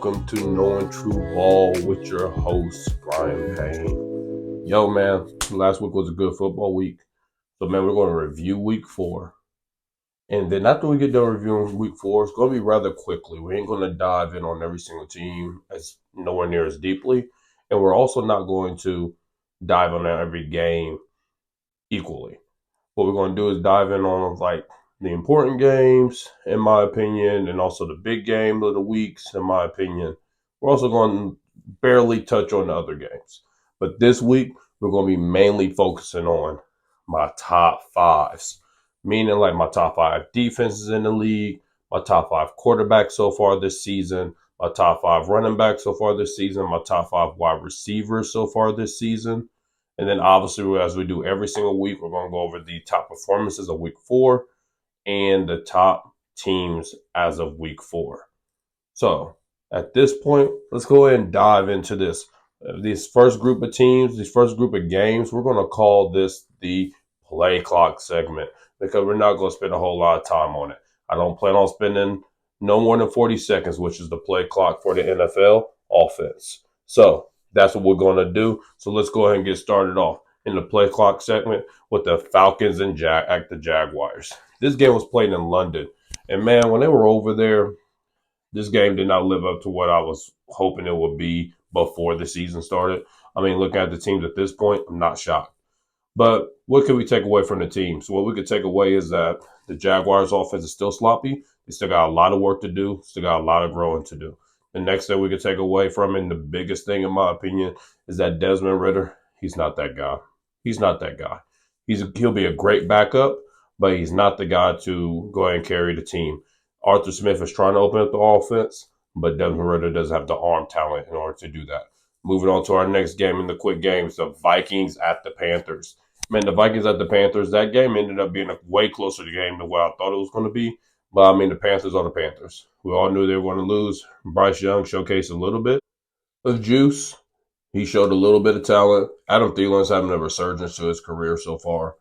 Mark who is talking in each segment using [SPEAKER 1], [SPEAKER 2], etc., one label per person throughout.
[SPEAKER 1] welcome to Knowing True Ball with your host, Brian Payne. Yo, man, last week was a good football week. So, man, we're going to review week 4. And then after we get done reviewing week 4, it's going to be rather quickly. We ain't going to dive in on every single team as nowhere near as deeply. And we're also not going to dive on every game equally. What we're going to do is dive in on the important games, in my opinion, and also the big game of the weeks, in my opinion. We're also going to barely touch on the other games. But this week, we're going to be mainly focusing on my top fives, meaning like my top 5 defenses in the league, my top 5 quarterbacks so far this season, my top 5 running backs so far this season, my top 5 wide receivers so far this season. And then obviously, as we do every single week, we're going to go over the top performances of week 4 and the top teams as of week 4. So at this point, let's go ahead and dive into this. This first group of teams, this first group of games, we're going to call this the play clock segment because we're not going to spend a whole lot of time on it. I don't plan on spending no more than 40 seconds, which is the play clock for the NFL offense. So that's what we're going to do. So let's go ahead and get started off in the play clock segment with the Falcons and the Jaguars. This game was played in London. And, man, when they were over there, this game did not live up to what I was hoping it would be before the season started. I mean, looking at the teams at this point, I'm not shocked. But what can we take away from the teams? What we could take away is that the Jaguars' offense is still sloppy. They still got a lot of work to do, still got a lot of growing to do. The next thing we could take away from it, and the biggest thing, in my opinion, is that Desmond Ridder, he's not that guy. He's not that guy. He'll be a great backup, but he's not the guy to go ahead and carry the team. Arthur Smith is trying to open up the offense, but Desmond Ridder doesn't have the arm talent in order to do that. Moving on to our next game in the quick games, the Vikings at the Panthers. Man, the Vikings at the Panthers, that game ended up being a way closer game than what I thought it was going to be. But, I mean, the Panthers are the Panthers. We all knew they were going to lose. Bryce Young showcased a little bit of juice. He showed a little bit of talent. Adam Thielen's having a resurgence to his career so far.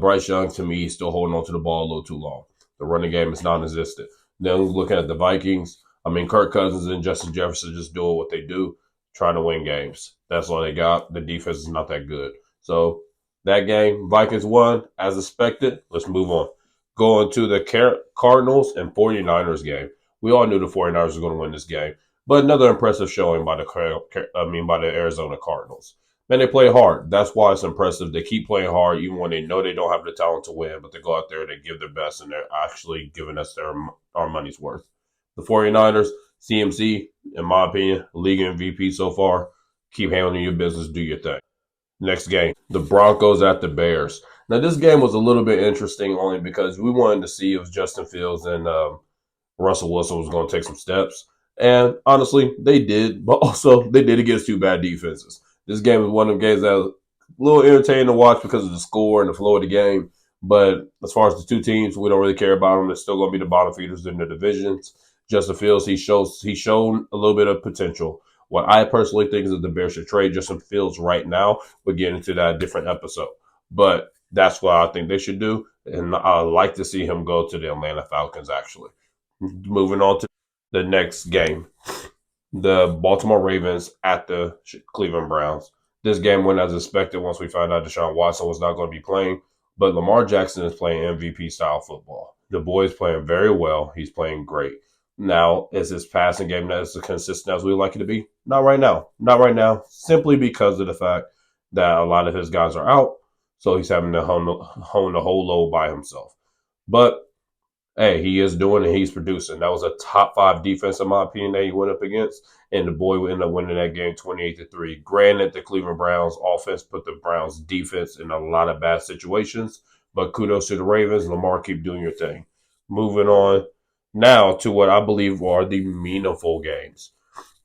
[SPEAKER 1] Bryce Young, to me, is still holding on to the ball a little too long. The running game is non-existent. Then looking at the Vikings, I mean, Kirk Cousins and Justin Jefferson just doing what they do, trying to win games. That's all they got. The defense is not that good. So that game, Vikings won as expected. Let's move on. Going to the Cardinals and 49ers game. We all knew the 49ers were going to win this game. But another impressive showing by the Arizona Cardinals. Man, they play hard. That's why it's impressive. They keep playing hard even when they know they don't have the talent to win, but they go out there, they give their best, and they're actually giving us our money's worth. The 49ers, CMC, in my opinion, league MVP so far. Keep handling your business, do your thing. Next game, the Broncos at the Bears. Now, this game was a little bit interesting only because we wanted to see if Justin Fields and Russell Wilson was going to take some steps. And honestly, they did, but also they did against 2 bad defenses. This game was one of the games that was a little entertaining to watch because of the score and the flow of the game. But as far as the 2 teams, we don't really care about them. They're still going to be the bottom feeders in the divisions. Justin Fields, he's shown a little bit of potential. What I personally think is that the Bears should trade Justin Fields right now. We'll get into that a different episode. But that's what I think they should do. And I'd like to see him go to the Atlanta Falcons, actually. Moving on to the next game, the Baltimore Ravens at the Cleveland Browns. This game went as expected once we found out Deshaun Watson was not going to be playing, but Lamar Jackson is playing MVP-style football. The boy is playing very well. He's playing great. Now, is his passing game as consistent as we would like it to be? Not right now. Not right now, simply because of the fact that a lot of his guys are out, so he's having to hone the whole load by himself. But hey, he is doing it. He's producing. That was a top 5 defense, in my opinion, that he went up against. And the boy ended up winning that game 28-3. Granted, the Cleveland Browns offense put the Browns defense in a lot of bad situations. But kudos to the Ravens. Lamar, keep doing your thing. Moving on now to what I believe are the meaningful games.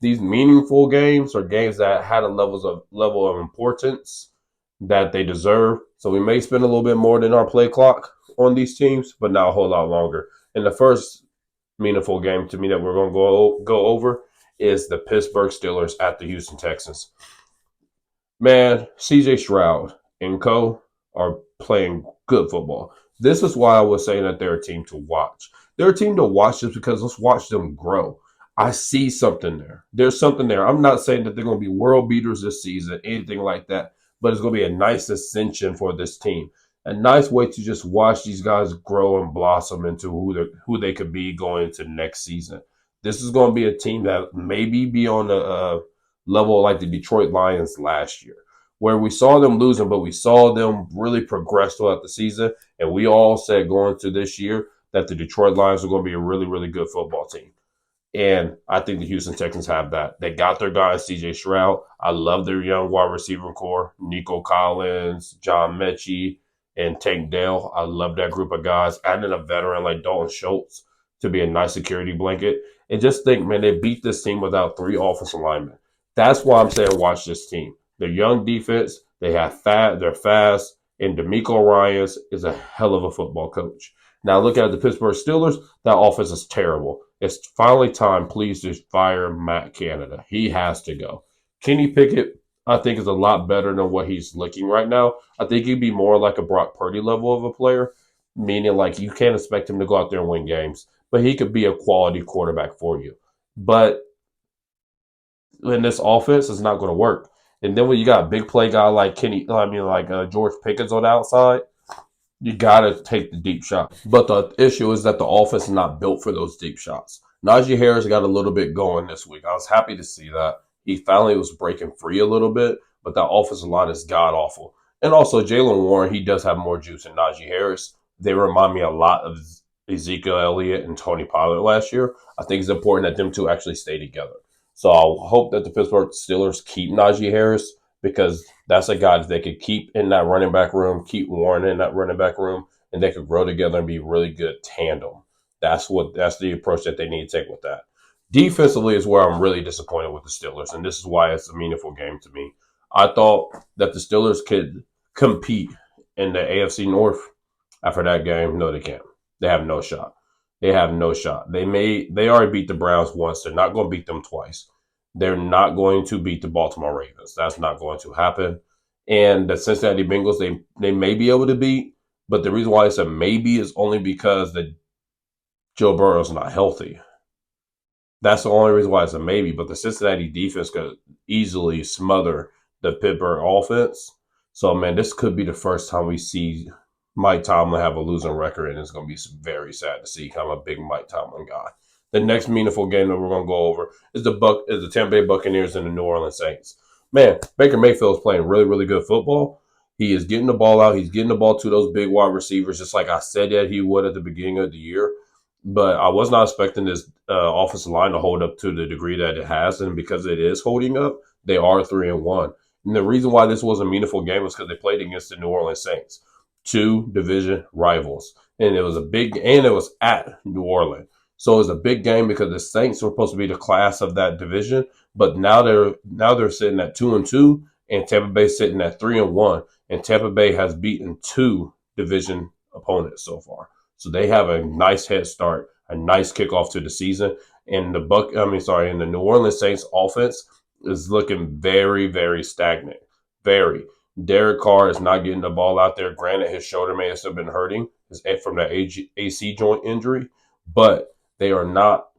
[SPEAKER 1] These meaningful games are games that had a level of importance that they deserve. So we may spend a little bit more than our play clock on these teams, but not a whole lot longer. And the first meaningful game to me that we're going to go over is the Pittsburgh Steelers at the Houston Texans. Man, CJ Stroud and co are playing good football. This is why I was saying that they're a team to watch. They're a team to watch just because let's watch them grow. I see something there. There's something there. I'm not saying that they're going to be world beaters this season, anything like that, but it's going to be a nice ascension for this team. A nice way to just watch these guys grow and blossom into who they could be going into next season. This is going to be a team that maybe be on the level like the Detroit Lions last year, where we saw them losing, but we saw them really progress throughout the season. And we all said going to this year that the Detroit Lions are going to be a really, really good football team. And I think the Houston Texans have that. They got their guy, CJ Stroud. I love their young wide receiver core, Nico Collins, John Mechie, and Tank Dell. I love that group of guys. Adding a veteran like Dalton Schultz to be a nice security blanket. And just think, man, they beat this team without 3 offensive linemen. That's why I'm saying watch this team. They're young defense. They're fast. And D'Amico Ryans is a hell of a football coach. Now look at the Pittsburgh Steelers. That offense is terrible. It's finally time, please, to fire Matt Canada. He has to go. Kenny Pickett, I think, is a lot better than what he's looking right now. I think he'd be more like a Brock Purdy level of a player, meaning like you can't expect him to go out there and win games, but he could be a quality quarterback for you. But in this offense, it's not going to work. And then when you got a big play guy like George Pickens on the outside, you got to take the deep shot. But the issue is that the offense is not built for those deep shots. Najee Harris got a little bit going this week. I was happy to see that. He finally was breaking free a little bit, but that offensive line is god awful. And also, Jalen Warren, he does have more juice than Najee Harris. They remind me a lot of Ezekiel Elliott and Tony Pollard last year. I think it's important that them two actually stay together. So I hope that the Pittsburgh Steelers keep Najee Harris because that's a guy that they could keep in that running back room, keep Warren in that running back room, and they could grow together and be really good tandem. That's the approach that they need to take with that. Defensively is where I'm really disappointed with the Steelers, and this is why it's a meaningful game to me. I thought that the Steelers could compete in the AFC North. After that game, no, they can't. They have no shot. They have no shot. They already beat the Browns once. They're not going to beat them twice. They're not going to beat the Baltimore Ravens. That's not going to happen. And the Cincinnati Bengals, they may be able to beat, but the reason why it's a maybe is only because the Joe Burrow's not healthy. That's the only reason why it's a maybe. But the Cincinnati defense could easily smother the Pittsburgh offense. So, man, this could be the first time we see Mike Tomlin have a losing record, and it's going to be very sad to see. I'm a big Mike Tomlin guy. The next meaningful game that we're going to go over is the Tampa Bay Buccaneers and the New Orleans Saints. Man, Baker Mayfield is playing really, really good football. He is getting the ball out. He's getting the ball to those big wide receivers, just like I said that he would at the beginning of the year. But I was not expecting this offensive line to hold up to the degree that it has, and because it is holding up, they are 3-1. And the reason why this was a meaningful game was because they played against the New Orleans Saints, two division rivals, and it was at New Orleans. So it was a big game because the Saints were supposed to be the class of that division, but now they're sitting at 2-2, and Tampa Bay sitting at 3-1, and Tampa Bay has beaten two division opponents so far. So they have a nice head start, a nice kickoff to the season. And the New Orleans Saints offense is looking very, very stagnant. Very. Derek Carr is not getting the ball out there. Granted, his shoulder may have still been hurting from that AC joint injury, but they are not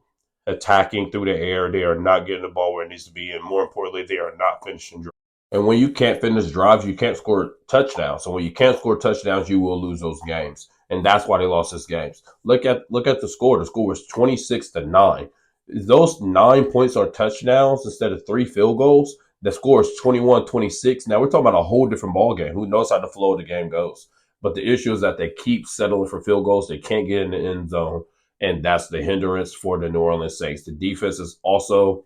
[SPEAKER 1] attacking through the air. They are not getting the ball where it needs to be. And more importantly, they are not finishing drives. And when you can't finish drives, you can't score touchdowns. So when you can't score touchdowns, you will lose those games. And that's why they lost these games. Look at the score. The score was 26-9. Those 9 points are touchdowns instead of 3 field goals. The score is 21-26. Now we're talking about a whole different ball game. Who knows how the flow of the game goes? But the issue is that they keep settling for field goals. They can't get in the end zone. And that's the hindrance for the New Orleans Saints. The defense is also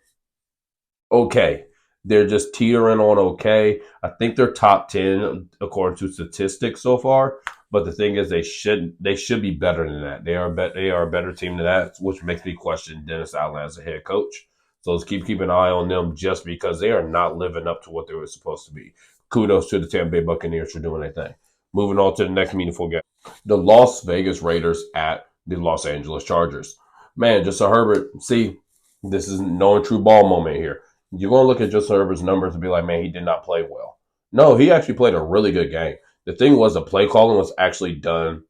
[SPEAKER 1] okay. They're just teetering on okay. I think they're top 10 according to statistics so far. But the thing is, they should be better than that. They are a better team than that, which makes me question Dennis Allen as a head coach. So let's keep an eye on them just because they are not living up to what they were supposed to be. Kudos to the Tampa Bay Buccaneers for doing their thing. Moving on to the next meaningful game. The Las Vegas Raiders at the Los Angeles Chargers. Man, Justin Herbert, see, this is no true ball moment here. You're going to look at Justin Herbert's numbers and be like, man, he did not play well. No, he actually played a really good game. The thing was the play calling was actually done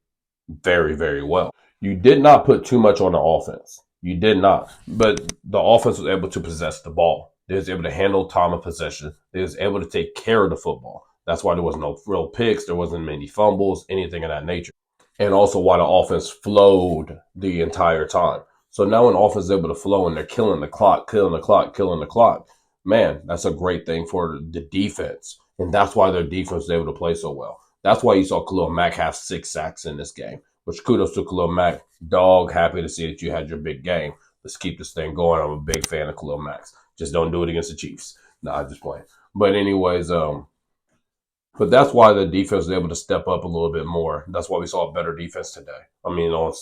[SPEAKER 1] very, very well. You did not put too much on the offense. You did not. But the offense was able to possess the ball. They was able to handle time of possession. They was able to take care of the football. That's why there was no real picks. There wasn't many fumbles, anything of that nature. And also why the offense flowed the entire time. So now when offense is able to flow and they're killing the clock, killing the clock, killing the clock, man, that's a great thing for the defense. And that's why their defense was able to play so well. That's why you saw Khalil Mack have 6 sacks in this game, which kudos to Khalil Mack. Dog, happy to see that you had your big game. Let's keep this thing going. I'm a big fan of Khalil Mack. Just don't do it against the Chiefs. No, I'm just playing. But anyways, but that's why the defense was able to step up a little bit more. That's why we saw a better defense today. I mean, on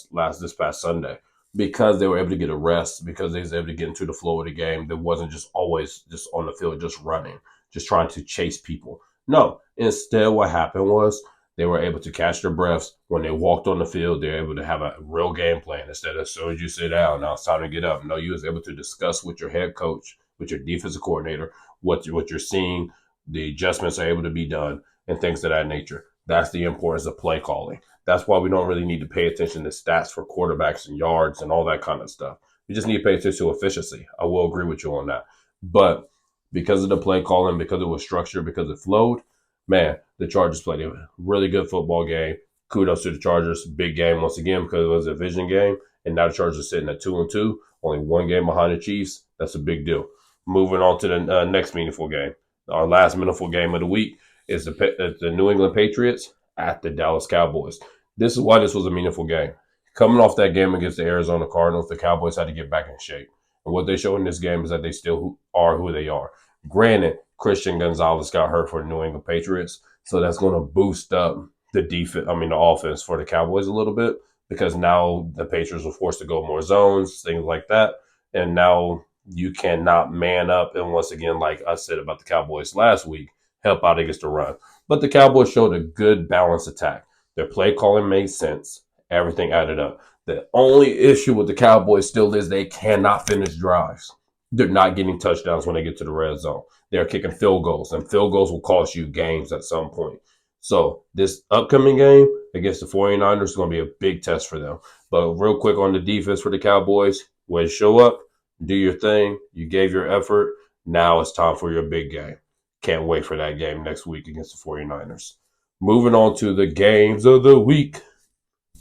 [SPEAKER 1] this past Sunday, because they were able to get a rest, because they was able to get into the flow of the game. That wasn't just always just on the field, just running, just trying to chase people. No, instead, what happened was they were able to catch their breaths when they walked on the field. They're able to have a real game plan instead of as soon as you sit down, now it's time to get up. No, you was able to discuss with your head coach, with your defensive coordinator, what you're seeing, the adjustments are able to be done, and things of that nature. That's the importance of play calling. That's why we don't really need to pay attention to stats for quarterbacks and yards and all that kind of stuff. We just need to pay attention to efficiency. I will agree with you on that. But because of the play calling, because it was structured, because it flowed, man, the Chargers played a really good football game. Kudos to the Chargers. Big game once again because it was a division game. And now the Chargers are sitting at 2-2, only one game behind the Chiefs. That's a big deal. Moving on to the next meaningful game. Our last meaningful game of the week is the New England Patriots at the Dallas Cowboys. This is why this was a meaningful game. Coming off that game against the Arizona Cardinals, the Cowboys had to get back in shape. And what they showed in this game is that they still are who they are. Granted, Christian Gonzalez got hurt for the New England Patriots, so that's going to boost up the defense. I mean, the offense for the Cowboys a little bit because now the Patriots are forced to go more zones, things like that, and now you cannot man up. And once again, like I said about the Cowboys last week, help out against the run. But the Cowboys showed a good balanced attack. Their play calling made sense. Everything added up. The only issue with the Cowboys still is they cannot finish drives. They're not getting touchdowns when they get to the red zone. They're kicking field goals, and field goals will cost you games at some point. So this upcoming game against the 49ers is going to be a big test for them. But real quick on the defense for the Cowboys, when you show up, do your thing. You gave your effort. Now it's time for your big game. Can't wait for that game next week against the 49ers. Moving on to the games of the week.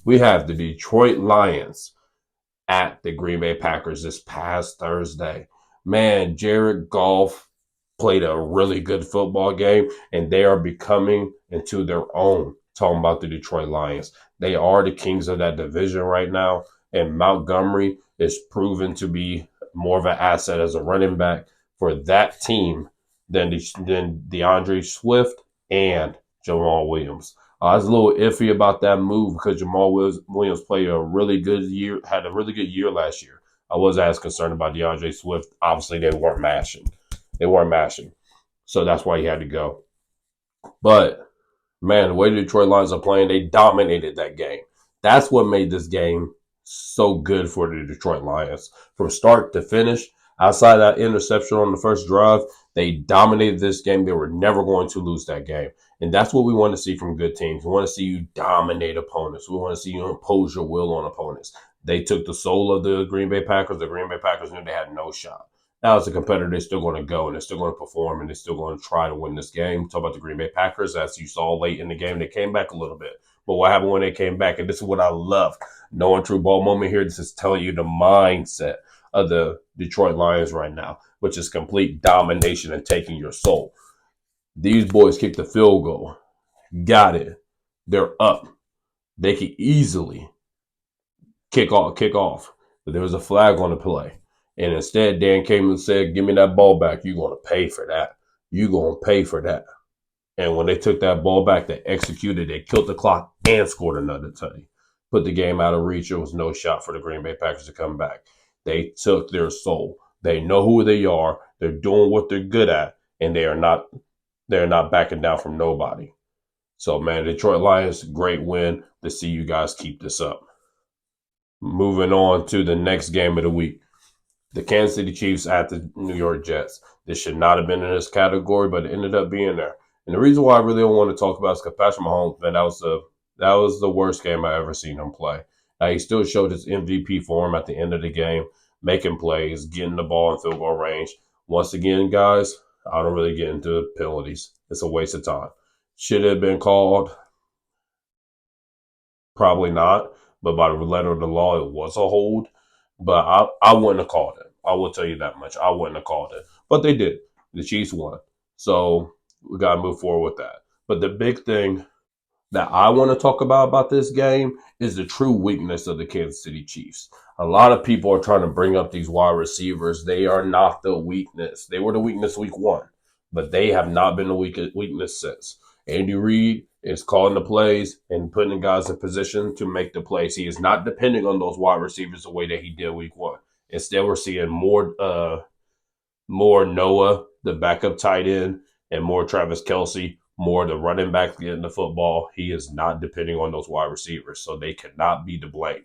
[SPEAKER 1] We have the Detroit Lions at the Green Bay Packers this past Thursday. Man, Jared Goff played a really good football game, and they are becoming into their own. Talking about the Detroit Lions. They are the kings of that division right now, and Montgomery is proven to be more of an asset as a running back for that team than DeAndre Swift and Jamal Williams. I was a little iffy about that move because Jamal Williams played a really good year, had a really good year last year. I wasn't as concerned about DeAndre Swift. Obviously, they weren't mashing. So that's why he had to go. But, man, the way the Detroit Lions are playing, they dominated that game. That's what made this game so good for the Detroit Lions. From start to finish, outside that interception on the first drive, they dominated this game. They were never going to lose that game. And that's what we want to see from good teams. We want to see you dominate opponents. We want to see you impose your will on opponents. They took the soul of the Green Bay Packers. The Green Bay Packers knew they had no shot. Now, as a competitor, they're still going to go and they're still going to perform and they're still going to try to win this game. Talk about the Green Bay Packers. As you saw late in the game, they came back a little bit. But what happened when they came back? And this is what I love. No one true ball moment here. This is telling you the mindset of the Detroit Lions right now, which is complete domination and taking your soul. These boys kicked the field goal. Got it. They're up. They can easily kick off. But there was a flag on the play. And instead, Dan came and said, give me that ball back. You're going to pay for that. You're going to pay for that. And when they took that ball back, they executed. They killed the clock and scored another touchdown. Put the game out of reach. There was no shot for the Green Bay Packers to come back. They took their soul. They know who they are. They're doing what they're good at. And they're not backing down from nobody. So, man, Detroit Lions, great win to see you guys keep this up. Moving on to the next game of the week. The Kansas City Chiefs at the New York Jets. This should not have been in this category, but it ended up being there. And the reason why I really don't want to talk about is because Patrick Mahomes, man, that was the worst game I ever seen him play. He still showed his MVP form at the end of the game, making plays, getting the ball in field goal range. Once again, guys, I don't really get into penalties. It's a waste of time. Should it have been called? Probably not. But by the letter of the law, it was a hold. But I wouldn't have called it. I will tell you that much. I wouldn't have called it. But they did. The Chiefs won. So we got to move forward with that. But the big thing that I want to talk about this game is the true weakness of the Kansas City Chiefs. A lot of people are trying to bring up these wide receivers. They are not the weakness. They were the weakness week one, but they have not been the weakness since. Andy Reid is calling the plays and putting guys in position to make the plays. He is not depending on those wide receivers the way that he did week one. Instead, we're seeing more Noah, the backup tight end, and more Travis Kelce, more the running back getting the football. He is not depending on those wide receivers, so they cannot be to blame.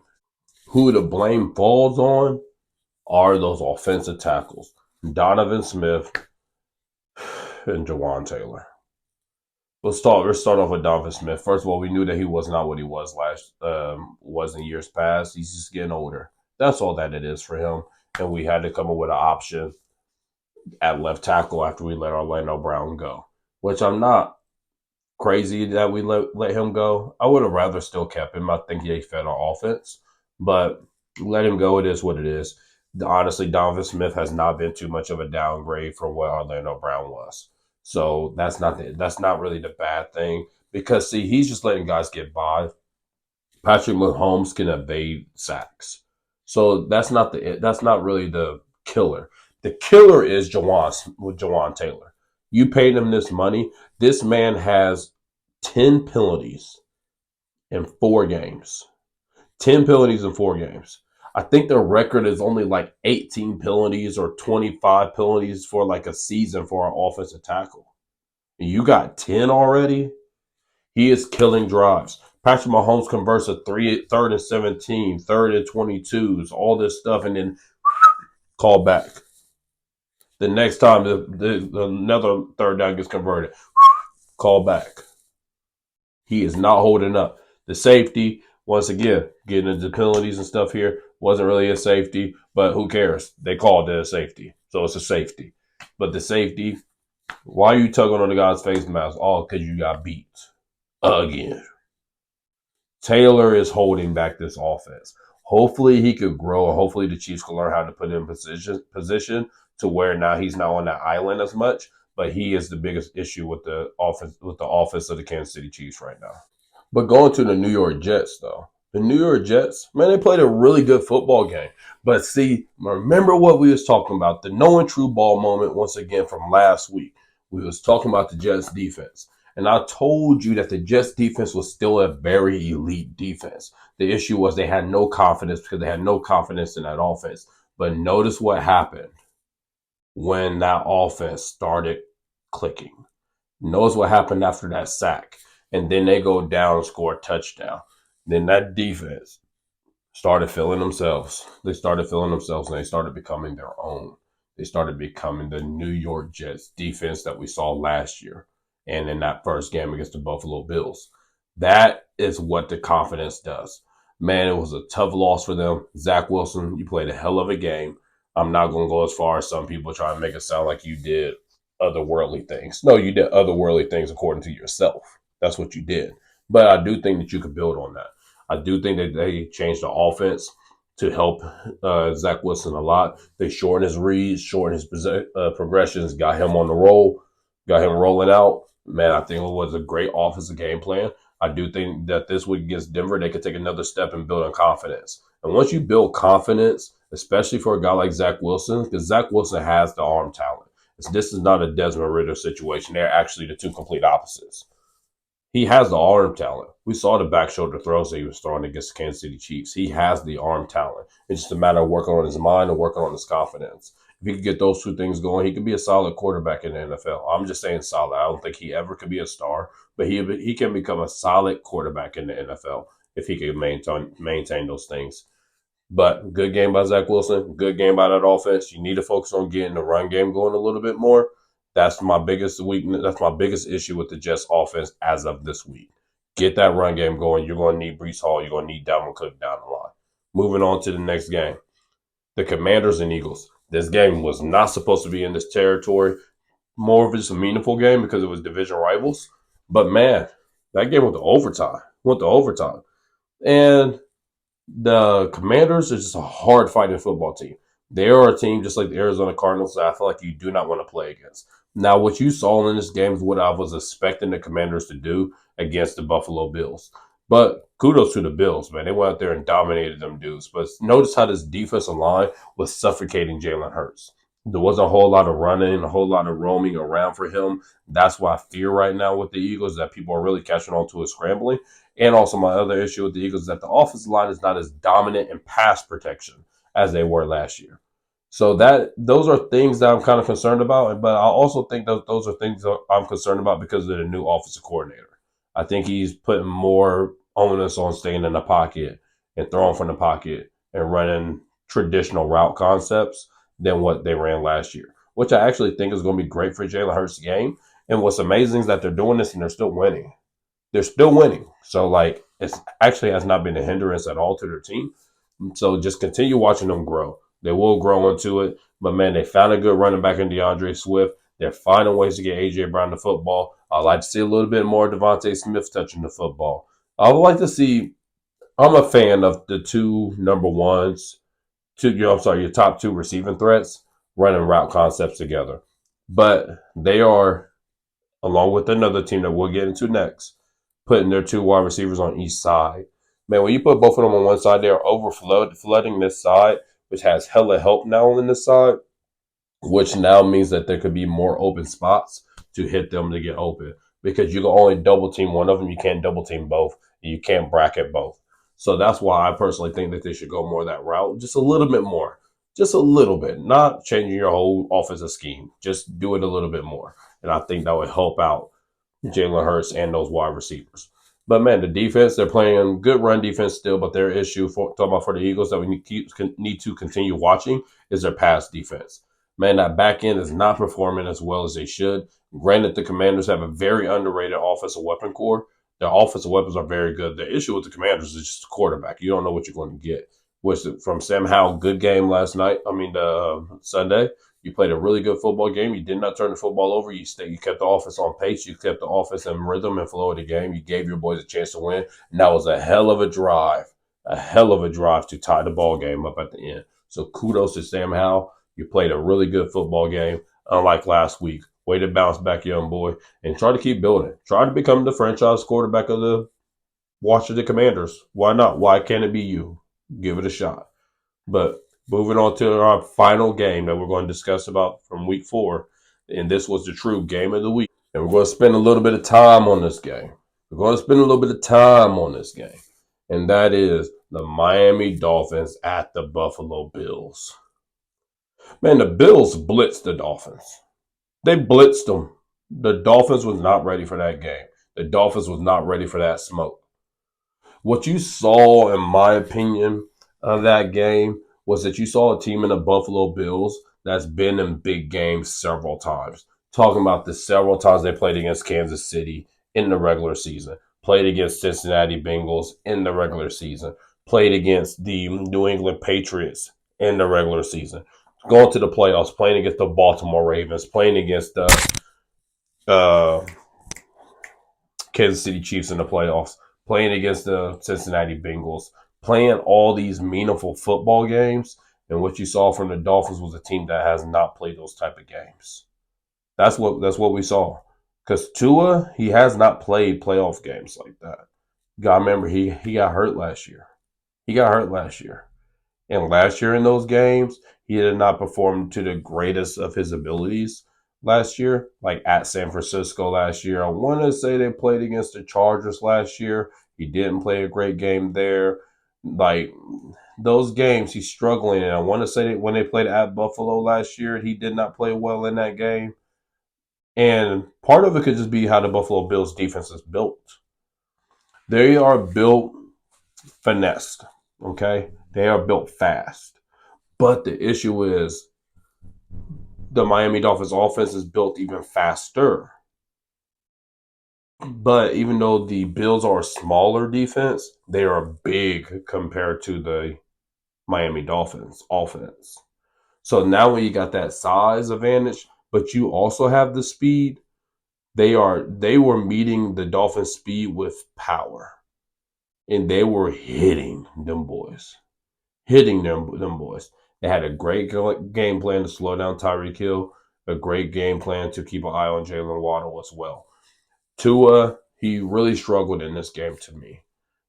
[SPEAKER 1] Who the blame falls on are those offensive tackles, Donovan Smith and Jawan Taylor. Let's start off with Donovan Smith. First of all, we knew that he was not what he was was in years past. He's just getting older. That's all that it is for him. And we had to come up with an option at left tackle after we let Orlando Brown go, which I'm not crazy that we let him go. I would have rather still kept him. I think he fed our offense, but let him go. It is what it is. Honestly, Donovan Smith has not been too much of a downgrade from what Orlando Brown was. So that's not really the bad thing because see, he's just letting guys get by. Patrick Mahomes can evade sacks, so that's not really the killer. The killer is Jawan Taylor. You paid him this money. This man has 10 penalties in 4 games. 10 penalties in 4 games. I think the record is only like 18 penalties or 25 penalties for like a season for our offensive tackle. You got 10 already? He is killing drives. Patrick Mahomes converts a third and 17, third and 22s, all this stuff, and then call back. The next time another third down gets converted, call back. He is not holding up. The safety, once again, getting into penalties and stuff here, wasn't really a safety, but who cares? They called it a safety, so it's a safety. But the safety, why are you tugging on the guy's face mask? All because you got beat again. Taylor is holding back this offense. Hopefully he could grow, and hopefully the Chiefs can learn how to put him in position to where now he's not on that island as much. But he is the biggest issue with the offense of the Kansas City Chiefs right now. But going to the New York Jets, though. The New York Jets, man, they played a really good football game. But see, remember what we was talking about, the no and true ball moment once again from last week. We was talking about the Jets defense. And I told you that the Jets defense was still a very elite defense. The issue was they had no confidence because they had no confidence in that offense. But notice what happened when that offense started clicking. Notice what happened after that sack. And then they go down and score a touchdown. Then that defense started feeling themselves. They started feeling themselves and they started becoming their own. They started becoming the New York Jets defense that we saw last year and in that first game against the Buffalo Bills. That is what the confidence does. Man, it was a tough loss for them. Zach Wilson, you played a hell of a game. I'm not going to go as far as some people try to make it sound like you did otherworldly things. No, you did otherworldly things according to yourself. That's what you did. But I do think that you could build on that. I do think that they changed the offense to help Zach Wilson a lot. They shortened his reads, shortened his progressions, got him on the roll, got him rolling out. Man, I think it was a great offensive game plan. I do think that this week against Denver, they could take another step in building confidence. And once you build confidence, especially for a guy like Zach Wilson, because Zach Wilson has the arm talent. This is not a Desmond Ridder situation. They're actually the two complete opposites. He has the arm talent. We saw the back shoulder throws that he was throwing against the Kansas City Chiefs. He has the arm talent. It's just a matter of working on his mind and working on his confidence. If he could get those two things going, he could be a solid quarterback in the NFL. I'm just saying solid. I don't think he ever could be a star, but he can become a solid quarterback in the NFL if he can maintain those things. But good game by Zach Wilson. Good game by that offense. You need to focus on getting the run game going a little bit more. That's my biggest weakness. That's my biggest issue with the Jets offense as of this week. Get that run game going. You're going to need Breece Hall. You're going to need Dalvin Cook down the line. Moving on to the next game, the Commanders and Eagles. This game was not supposed to be in this territory. More of just a meaningful game because it was division rivals. But man, that game went to overtime. And the Commanders are just a hard fighting football team. They are a team just like the Arizona Cardinals that I feel like you do not want to play against. Now, what you saw in this game is what I was expecting the Commanders to do against the Buffalo Bills. But kudos to the Bills, man. They went out there and dominated them dudes. But notice how this defensive line was suffocating Jalen Hurts. There wasn't a whole lot of running, a whole lot of roaming around for him. That's why I fear right now with the Eagles that people are really catching on to his scrambling. And also, my other issue with the Eagles is that the offensive line is not as dominant in pass protection as they were last year. So that those are things that I'm kind of concerned about. But I also think that those are things that I'm concerned about because of the new offensive coordinator. I think he's putting more onus on staying in the pocket and throwing from the pocket and running traditional route concepts than what they ran last year, which I actually think is going to be great for Jalen Hurts' game. And what's amazing is that they're doing this and they're still winning. So like it's actually has not been a hindrance at all to their team. So just continue watching them grow. They will grow into it. But man, they found a good running back in DeAndre Swift. They're finding ways to get AJ Brown the football. I'd like to see a little bit more Devontae Smith touching the football. I would like to see. I'm a fan of the two number ones, your top two receiving threats running route concepts together. But they are, along with another team that we'll get into next, putting their two wide receivers on each side. Man, when you put both of them on one side, they're flooding this side, which has hella help now on this side, which now means that there could be more open spots to hit them to get open because you can only double team one of them. You can't double team both. You can't bracket both. So that's why I personally think that they should go more that route, just a little bit more, just a little bit, not changing your whole offensive scheme. Just do it a little bit more, and I think that would help out Jalen Hurts and those wide receivers. But man, the defense, they're playing good run defense still, but their issue for the Eagles that we need to continue watching is their pass defense. Man, that back end is not performing as well as they should. Granted, the Commanders have a very underrated offensive weapon core. Their offensive weapons are very good. The issue with the Commanders is just the quarterback. You don't know what you're going to get. Which from Sam Howell, good game last night. Sunday. You played a really good football game. You did not turn the football over. You kept the offense on pace. You kept the offense in rhythm and flow of the game. You gave your boys a chance to win. And that was a hell of a drive to tie the ball game up at the end. So kudos to Sam Howell. You played a really good football game, unlike last week. Way to bounce back, young boy, and try to keep building. Try to become the franchise quarterback of the Washington Commanders. Why not? Why can't it be you? Give it a shot. But moving on to our final game that we're going to discuss about from week 4, and this was the true game of the week. And we're going to spend a little bit of time on this game. And that is the Miami Dolphins at the Buffalo Bills. Man, the Bills blitzed the Dolphins. They blitzed them. The Dolphins was not ready for that game. The Dolphins was not ready for that smoke. What you saw, in my opinion, of that game was that you saw a team in the Buffalo Bills that's been in big games several times. Talking about the several times they played against Kansas City in the regular season, played against Cincinnati Bengals in the regular season, played against the New England Patriots in the regular season, going to the playoffs, playing against the Baltimore Ravens, playing against the uh, Kansas City Chiefs in the playoffs, playing against the Cincinnati Bengals, playing all these meaningful football games. And what you saw from the Dolphins was a team that has not played those type of games. That's what we saw. Because Tua, he has not played playoff games like that. You gotta remember he got hurt last year. And last year in those games, he did not perform to the greatest of his abilities last year, like at San Francisco last year. I want to say they played against the Chargers last year. He didn't play a great game there. Like those games, he's struggling. And I want to say that when they played at Buffalo last year, he did not play well in that game. And part of it could just be how the Buffalo Bills defense is built. They are built finessed, okay? They are built fast. But the issue is the Miami Dolphins offense is built even faster. But even though the Bills are a smaller defense, they are big compared to the Miami Dolphins offense. So now when you got that size advantage, but you also have the speed, they were meeting the Dolphins' speed with power. And they were hitting them boys. Hitting them boys. They had a great game plan to slow down Tyreek Hill, a great game plan to keep an eye on Jalen Waddle as well. Tua, he really struggled in this game to me.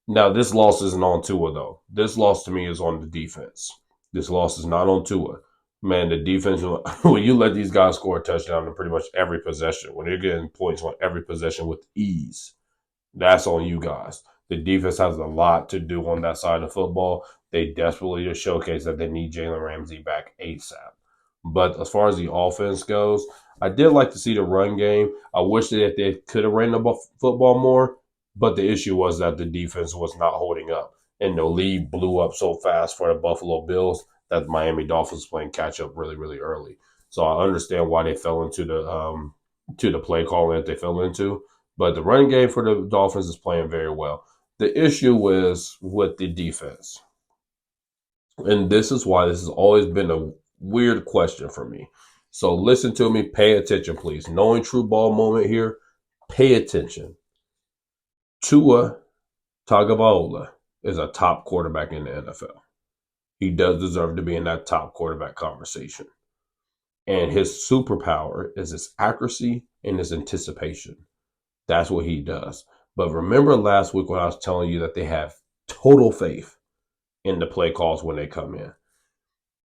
[SPEAKER 1] Now, this loss isn't on Tua, though. This loss to me is on the defense. This loss is not on Tua. Man, the defense, when you let these guys score a touchdown in pretty much every possession, when you're getting points on every possession with ease, that's on you guys. The defense has a lot to do on that side of football. They desperately just showcase that they need Jalen Ramsey back ASAP. But as far as the offense goes, I did like to see the run game. I wish that they could have ran the football more, but the issue was that the defense was not holding up. And the lead blew up so fast for the Buffalo Bills that the Miami Dolphins playing catch up really, really early. So I understand why they fell into the play calling that they fell into. But the running game for the Dolphins is playing very well. The issue is with the defense. And this is why this has always been a weird question for me. So listen to me, pay attention, please. Knowing true ball moment here, pay attention. Tua Tagovailoa is a top quarterback in the NFL. He does deserve to be in that top quarterback conversation. And his superpower is his accuracy and his anticipation. That's what he does. But remember last week when I was telling you that they have total faith in the play calls when they come in.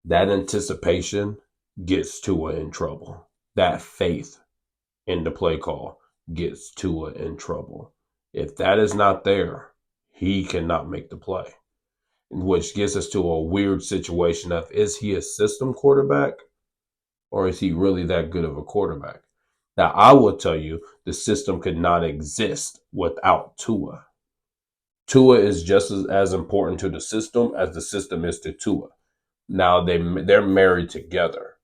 [SPEAKER 1] That anticipation gets Tua in trouble. That faith in the play call gets Tua in trouble. If that is not there, he cannot make the play, which gets us to a weird situation of, is he a system quarterback or is he really that good of a quarterback? Now, I will tell you, the system could not exist without Tua. Tua is just as important to the system as the system is to Tua. Now they're married together.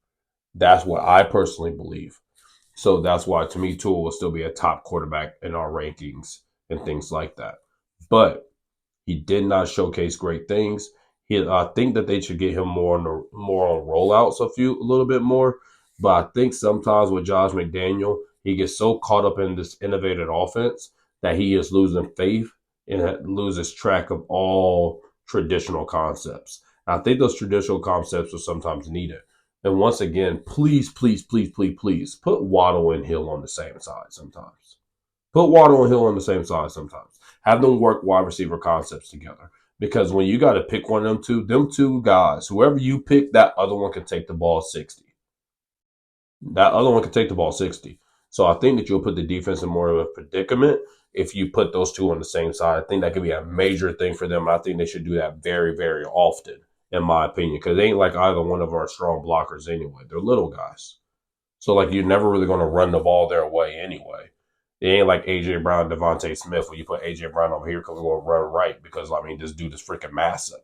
[SPEAKER 1] That's what I personally believe. So that's why, to me, Tua will still be a top quarterback in our rankings and things like that. But he did not showcase great things. I think that they should get him more on rollouts a little bit more. But I think sometimes with Josh McDaniel, he gets so caught up in this innovative offense that he is losing faith and loses track of all traditional concepts. I think those traditional concepts are sometimes needed. And once again, please, please, please, please, please put Waddle and Hill on the same side sometimes. Put Waddle and Hill on the same side sometimes. Have them work wide receiver concepts together. Because when you got to pick one of them two guys, whoever you pick, that other one can take the ball 60. That other one can take the ball 60. So I think that you'll put the defense in more of a predicament if you put those two on the same side. I think that could be a major thing for them. I think they should do that very, very often, in my opinion, because they ain't like either one of our strong blockers anyway. They're little guys. So, like, you're never really going to run the ball their way anyway. It ain't like A.J. Brown, Devontae Smith, where you put A.J. Brown over here because we're going to run right because, I mean, this dude is freaking massive.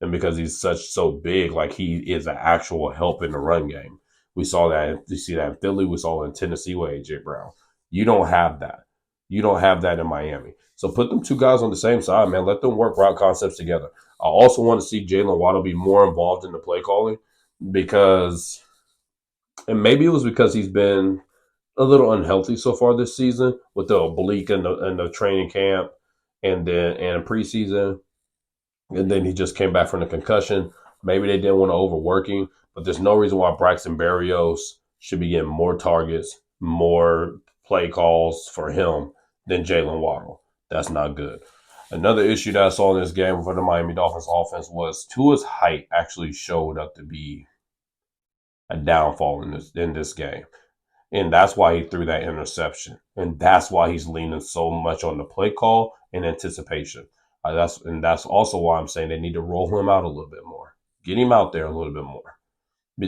[SPEAKER 1] And because he's so big, like, he is an actual help in the run game. We saw that. You see that in Philly. We saw it in Tennessee with A.J. Brown. You don't have that. You don't have that in Miami. So put them two guys on the same side, man. Let them work route concepts together. I also want to see Jalen Waddle be more involved in the play calling because, and maybe it was because he's been a little unhealthy so far this season with the oblique and the training camp and preseason, and then he just came back from the concussion. Maybe they didn't want to overwork him, but there's no reason why Braxton Berrios should be getting more targets, more play calls for him than Jalen Waddle. That's not good. Another issue that I saw in this game for the Miami Dolphins offense was Tua's height actually showed up to be a downfall in this game. And that's why he threw that interception. And that's why he's leaning so much on the play call and anticipation. That's also why I'm saying they need to roll him out a little bit more. Get him out there a little bit more.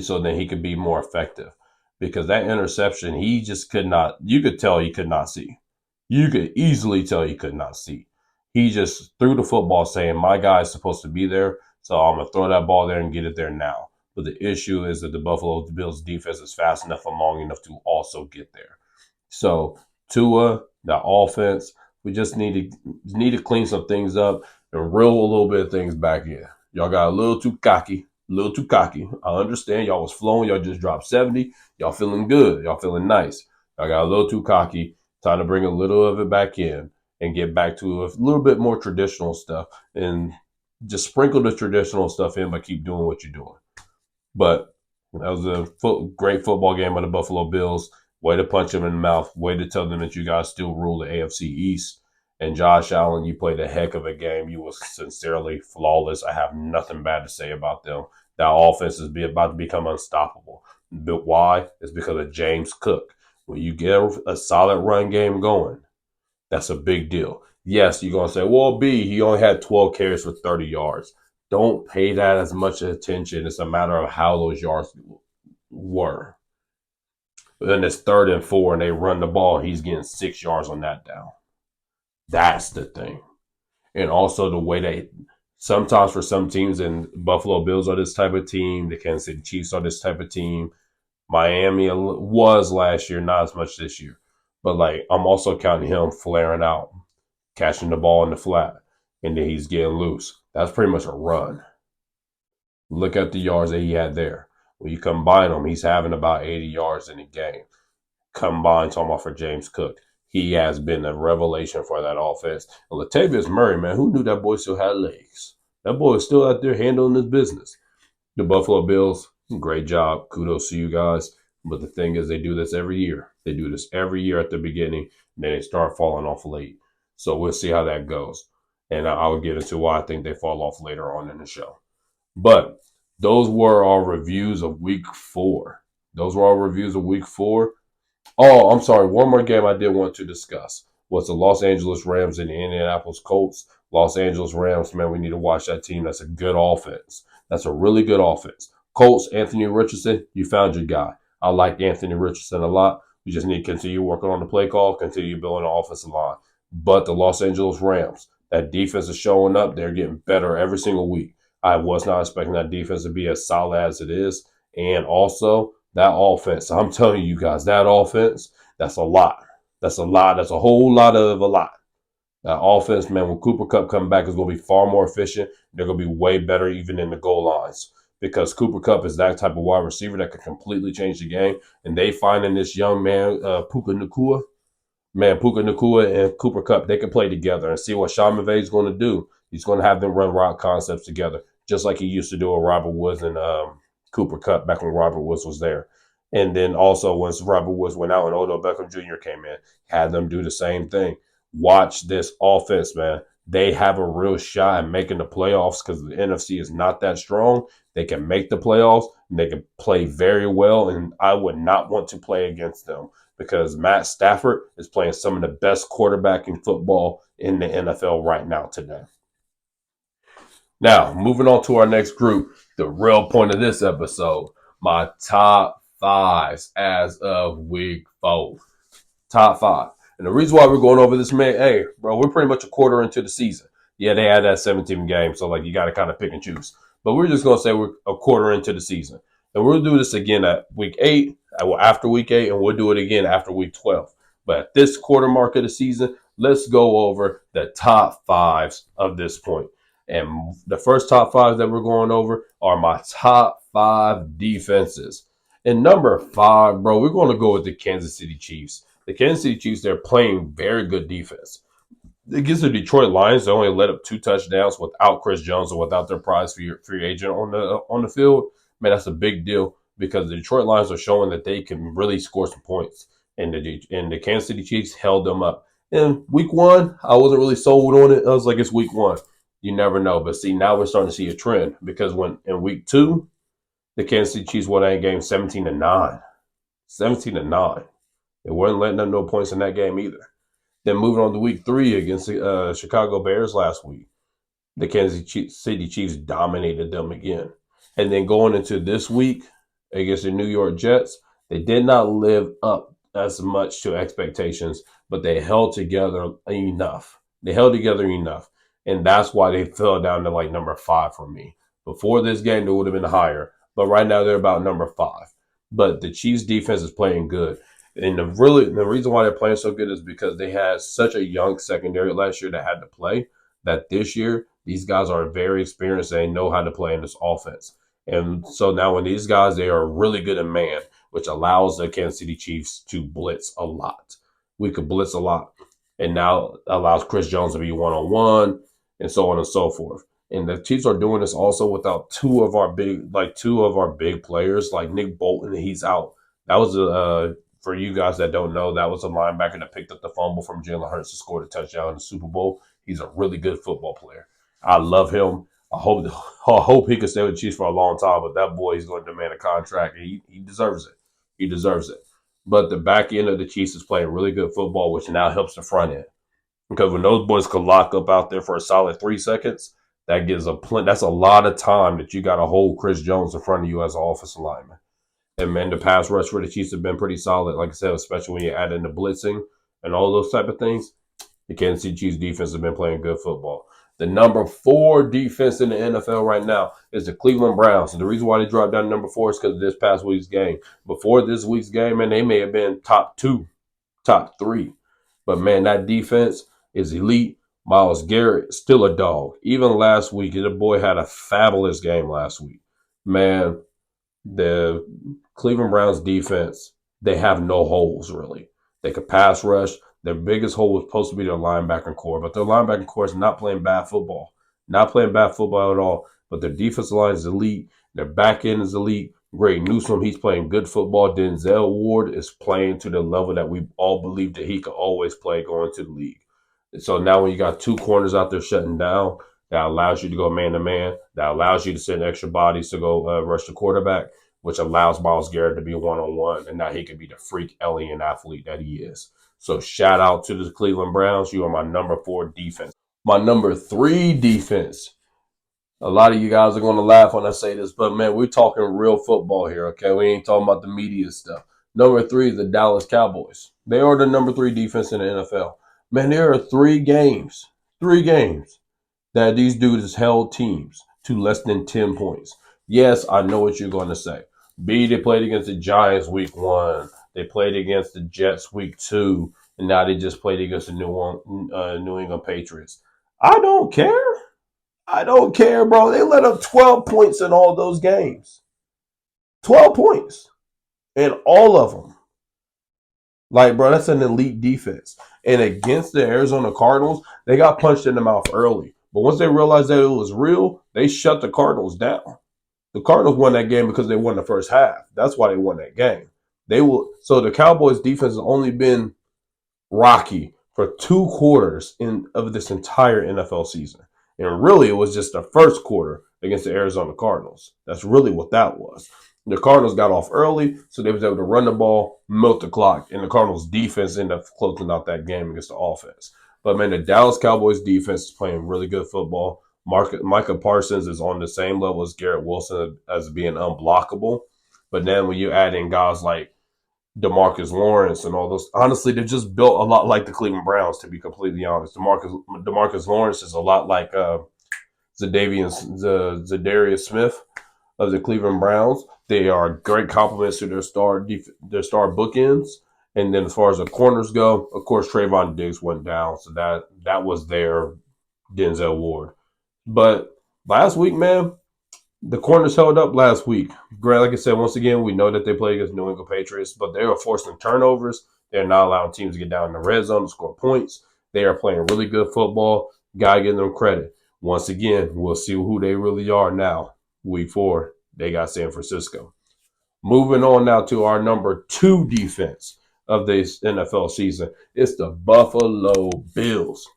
[SPEAKER 1] So then he could be more effective. Because that interception, he just could not, you could tell he could not see. You could easily tell he could not see. He just threw the football saying, my guy is supposed to be there, so I'm going to throw that ball there and get it there now. But the issue is that the Buffalo Bills defense is fast enough and long enough to also get there. So Tua, the offense, we just need to clean some things up and reel a little bit of things back in. Y'all got a little too cocky. A little too cocky. I understand y'all was flowing. Y'all just dropped 70. Y'all feeling good. Y'all feeling nice. Y'all got a little too cocky. Time to bring a little of it back in and get back to a little bit more traditional stuff. And just sprinkle the traditional stuff in, but keep doing what you're doing. But that was a great football game by the Buffalo Bills. Way to punch them in the mouth. Way to tell them that you guys still rule the AFC East. And Josh Allen, you played a heck of a game. You was sincerely flawless. I have nothing bad to say about them. That offense is about to become unstoppable. But why? It's because of James Cook. When you get a solid run game going, that's a big deal. Yes, you're going to say, well, B, he only had 12 carries for 30 yards. Don't pay that as much attention. It's a matter of how those yards were. Then it's 3rd and 4, and they run the ball. He's getting 6 yards on that down. That's the thing. And also the way they sometimes for some teams, and Buffalo Bills are this type of team, the Kansas City Chiefs are this type of team. Miami was last year, not as much this year. But like I'm also counting him flaring out, catching the ball in the flat, and then he's getting loose. That's pretty much a run. Look at the yards that he had there. When you combine them, he's having about 80 yards in a game. Combined, talking about for James Cook. He has been a revelation for that offense. And Latavius Murray, man, who knew that boy still had legs? That boy is still out there handling his business. The Buffalo Bills, great job. Kudos to you guys. But the thing is, they do this every year. They do this every year at the beginning, and then they start falling off late. So we'll see how that goes. And I will get into why I think they fall off later on in the show. But those were our reviews of week 4. Those were our reviews of week 4. Oh, I'm sorry. One more game I did want to discuss was the Los Angeles Rams and the Indianapolis Colts. Los Angeles Rams, man, we need to watch that team. That's a good offense. That's a really good offense. Colts, Anthony Richardson, you found your guy. I like Anthony Richardson a lot. We just need to continue working on the play call, continue building the offensive line. But the Los Angeles Rams, that defense is showing up. They're getting better every single week. I was not expecting that defense to be as solid as it is. And also, that offense, I'm telling you guys, that offense, that's a lot. That's a lot. That's a whole lot of a lot. That offense, man, when Cooper Kupp come back, is going to be far more efficient. They're going to be way better even in the goal lines because Cooper Kupp is that type of wide receiver that can completely change the game. And they finding this young man, Puka Nacua, man, Puka Nacua and Cooper Kupp, they can play together and see what Sean McVay is going to do. He's going to have them run route concepts together, just like he used to do with Robert Woods and Cooper Kupp back when Robert Woods was there. And then also once Robert Woods went out and Odell Beckham Jr. came in, had them do the same thing. Watch this offense, man. They have a real shot at making the playoffs because the NFC is not that strong. They can make the playoffs and they can play very well. And I would not want to play against them because Matt Stafford is playing some of the best quarterbacking football in the NFL right now today. Now, moving on to our next group, the real point of this episode, my top 5s as of week 4. Top 5. And the reason why we're going over this, man, hey, bro, we're pretty much a quarter into the season. Yeah, they had that 17 game, so like you got to kind of pick and choose. But we're just going to say we're a quarter into the season. And we'll do this again at week 8, after week 8, and we'll do it again after week 12. But at this quarter mark of the season, let's go over the top 5s of this point. And the first top 5 that we're going over are my top 5 defenses. And number 5, bro, we're going to go with the Kansas City Chiefs. The Kansas City Chiefs, they're playing very good defense. Against the Detroit Lions, they only let up 2 touchdowns without Chris Jones or without their prize free agent on the field. Man, that's a big deal because the Detroit Lions are showing that they can really score some points. And the Kansas City Chiefs held them up. In week 1, I wasn't really sold on it. I was like, it's week 1. You never know. But see, now we're starting to see a trend because when in week 2, the Kansas City Chiefs won that game 17-9. 17-9. They weren't letting up no points in that game either. Then moving on to week 3 against the Chicago Bears last week, the Kansas City Chiefs dominated them again. And then going into this week against the New York Jets, they did not live up as much to expectations, but they held together enough. And that's why they fell down to like number 5 for me. Before this game, they would have been higher. But right now, they're about number 5. But the Chiefs' defense is playing good. And the reason why they're playing so good is because they had such a young secondary last year that had to play that this year These guys are very experienced. They know how to play in this offense. And so now when these guys, they are really good in man, which allows the Kansas City Chiefs to blitz a lot. We could blitz a lot. And now allows Chris Jones to be one-on-one and so on and so forth. And the Chiefs are doing this also without two of our big players, like Nick Bolton. He's out. That was for you guys that don't know, that was a linebacker that picked up the fumble from Jalen Hurts to score a touchdown in the Super Bowl. He's a really good football player. I love him. I hope he can stay with the Chiefs for a long time, but that boy is going to demand a contract. And he deserves it. He deserves it. But the back end of the Chiefs is playing really good football, which now helps the front end. Because when those boys could lock up out there for a solid 3 seconds, that's a lot of time that you got to hold Chris Jones in front of you as an offensive lineman. And man, the pass rush for the Chiefs have been pretty solid, like I said, especially when you add in the blitzing and all those type of things. The Kansas City Chiefs defense has been playing good football. The number 4 defense in the NFL right now is the Cleveland Browns. And the reason why they dropped down to number 4 is because of this past week's game. Before this week's game, man, they may have been top 2, top 3. But man, that defense is elite. Myles Garrett, still a dog. Even last week, the boy had a fabulous game last week. Man, the Cleveland Browns defense, they have no holes really. They could pass rush. Their biggest hole was supposed to be their linebacking core, but their linebacking core is not playing bad football. Not playing bad football at all. But their defensive line is elite. Their back end is elite. Greg Newsome, he's playing good football. Denzel Ward is playing to the level that we all believed that he could always play going to the league. So now when you got 2 corners out there shutting down, that allows you to go man to man, that allows you to send extra bodies to go rush the quarterback, which allows Myles Garrett to be one-on-one, and now he can be the freak alien athlete that he is. So shout out to the Cleveland Browns. You are my number 4 defense. My number 3 defense. A lot of you guys are going to laugh when I say this, but man, we're talking real football here, okay? We ain't talking about the media stuff. Number 3 is the Dallas Cowboys. They are the number 3 defense in the NFL. Man, there are 3 games that these dudes held teams to less than 10 points. Yes, I know what you're going to say. They played against the Giants week 1. They played against the Jets week 2. And now they just played against the New England Patriots. I don't care. I don't care, bro. They let up 12 points in all those games. 12 points in all of them. Like, bro, that's an elite defense. And against the Arizona Cardinals, they got punched in the mouth early. But once they realized that it was real, they shut the Cardinals down. The Cardinals won that game because they won the first half. That's why they won that game. So the Cowboys defense has only been rocky for 2 quarters of this entire NFL season. And really, it was just the first quarter against the Arizona Cardinals. That's really what that was. The Cardinals got off early, so they was able to run the ball, milk the clock, and the Cardinals' defense ended up closing out that game against the offense. But, man, the Dallas Cowboys defense is playing really good football. Micah Parsons is on the same level as Garrett Wilson as being unblockable. But then when you add in guys like DeMarcus Lawrence and all those, honestly, they're just built a lot like the Cleveland Browns, to be completely honest. DeMarcus Lawrence is a lot like Zadarius Smith of the Cleveland Browns. They are great compliments to their star bookends. And then as far as the corners go, of course, Trayvon Diggs went down, so that was their Denzel Ward. But last week, man, the corners held up last week. Grant, like I said, once again, we know that they play against New England Patriots, but they are forcing turnovers. They're not allowing teams to get down in the red zone to score points. They are playing really good football. Gotta give them credit. Once again, we'll see who they really are now. Week 4, they got San Francisco. Moving on now to our number 2 defense of this NFL season. It's the Buffalo Bills.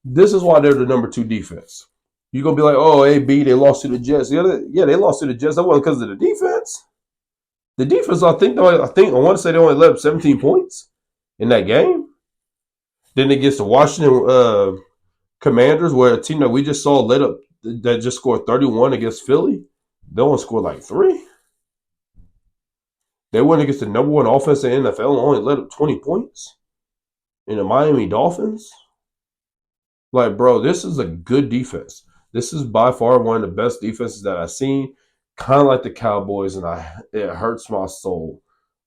[SPEAKER 1] This is why they're the number 2 defense. You're going to be like, oh, AB, they lost to the Jets. Yeah, they lost to the Jets. That wasn't because of the defense. The defense, I want to say they only let up 17 points in that game. Then it gets to Washington Commanders, where a team that we just saw let up, that just scored 31 against Philly. They only scored like 3. They went against the number 1 offense in the NFL and only let up 20 points. In the Miami Dolphins. Like, bro, this is a good defense. This is by far one of the best defenses that I've seen. Kind of like the Cowboys, and it hurts my soul.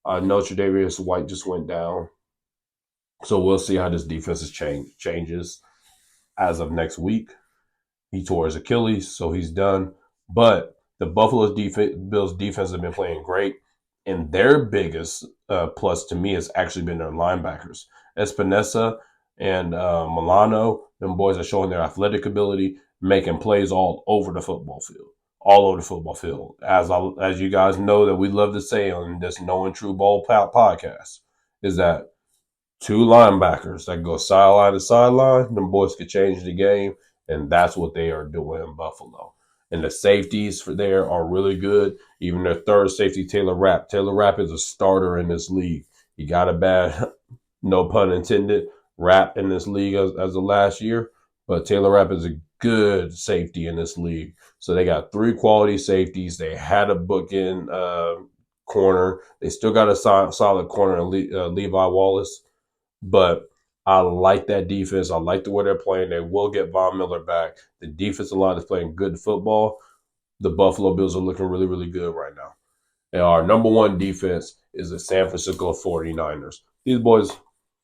[SPEAKER 1] I know Tre'Davious White just went down. So we'll see how this defense changes as of next week. He tore his Achilles, so he's done. But the Bills defense have been playing great, and their biggest plus to me has actually been their linebackers. Espinosa and Milano, them boys are showing their athletic ability, making plays all over the football field. All over the football field. As you guys know that we love to say on this Knowing True Ball podcast, is that two linebackers that go sideline to sideline, them boys could change the game, and that's what they are doing in Buffalo. And the safeties for there are really good. Even their third safety, Taylor Rapp. Taylor Rapp is a starter in this league. He got a bad, no pun intended, rap in this league as of last year, but Taylor Rapp is a good safety in this league. So they got three quality safeties. They had a bookend corner. They still got a solid corner in Levi Wallace. But I like that defense. I like the way they're playing. They will get Von Miller back. The defensive line is playing good football. The Buffalo Bills are looking really, really good right now. And our number one defense is the San Francisco 49ers. These boys,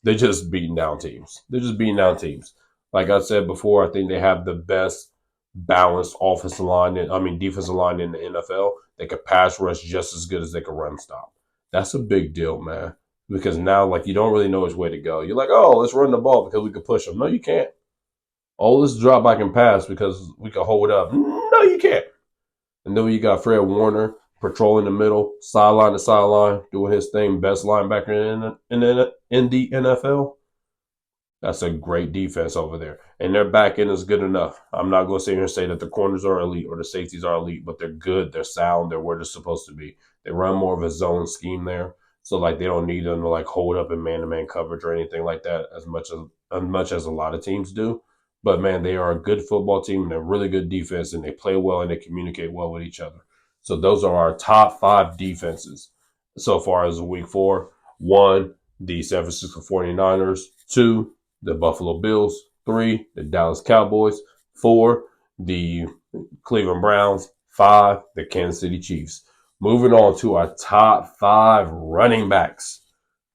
[SPEAKER 1] they're just beating down teams. They're just beating down teams. Like I said before, I think they have the best balanced offensive line, defensive line in the NFL. They could pass rush just as good as they could run stop. That's a big deal, man. Because now, like, you don't really know which way to go. You're like, oh, let's run the ball because we can push them. No, you can't. Oh, let's drop back and pass because we can hold up. No, you can't. And then you got Fred Warner patrolling the middle, sideline to sideline, doing his thing, best linebacker in the NFL. That's a great defense over there. And their back end is good enough. I'm not going to sit here and say that the corners are elite or the safeties are elite, but they're good. They're sound. They're where they're supposed to be. They run more of a zone scheme there. So, like, they don't need them to, like, hold up in man-to-man coverage or anything like that as much as a lot of teams do. But, man, they are a good football team, and they're really good defense, and they play well, and they communicate well with each other. So those are our top 5 defenses so far as week 4. 1, the San Francisco 49ers. 2, the Buffalo Bills. 3, the Dallas Cowboys. 4, the Cleveland Browns. 5, the Kansas City Chiefs. Moving on to our top 5 running backs.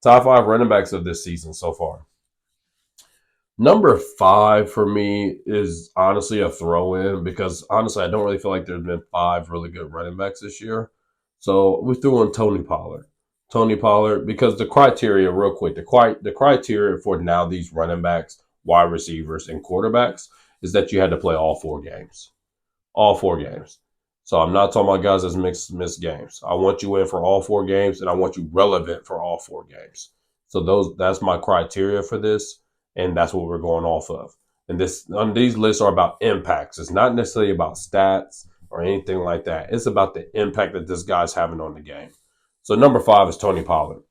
[SPEAKER 1] Top 5 running backs of this season so far. Number 5 for me is honestly a throw-in because honestly I don't really feel like there's been 5 really good running backs this year. So we threw in Tony Pollard. Tony Pollard, because the criteria, real quick, the criteria for now these running backs, wide receivers, and quarterbacks is that you had to play all 4 games. All 4 games. So I'm not talking about guys that's missed games. I want you in for all 4 games, and I want you relevant for all 4 games. So that's my criteria for this, and that's what we're going off of. And these lists are about impacts. It's not necessarily about stats or anything like that. It's about the impact that this guy's having on the game. So number 5 is Tony Pollard.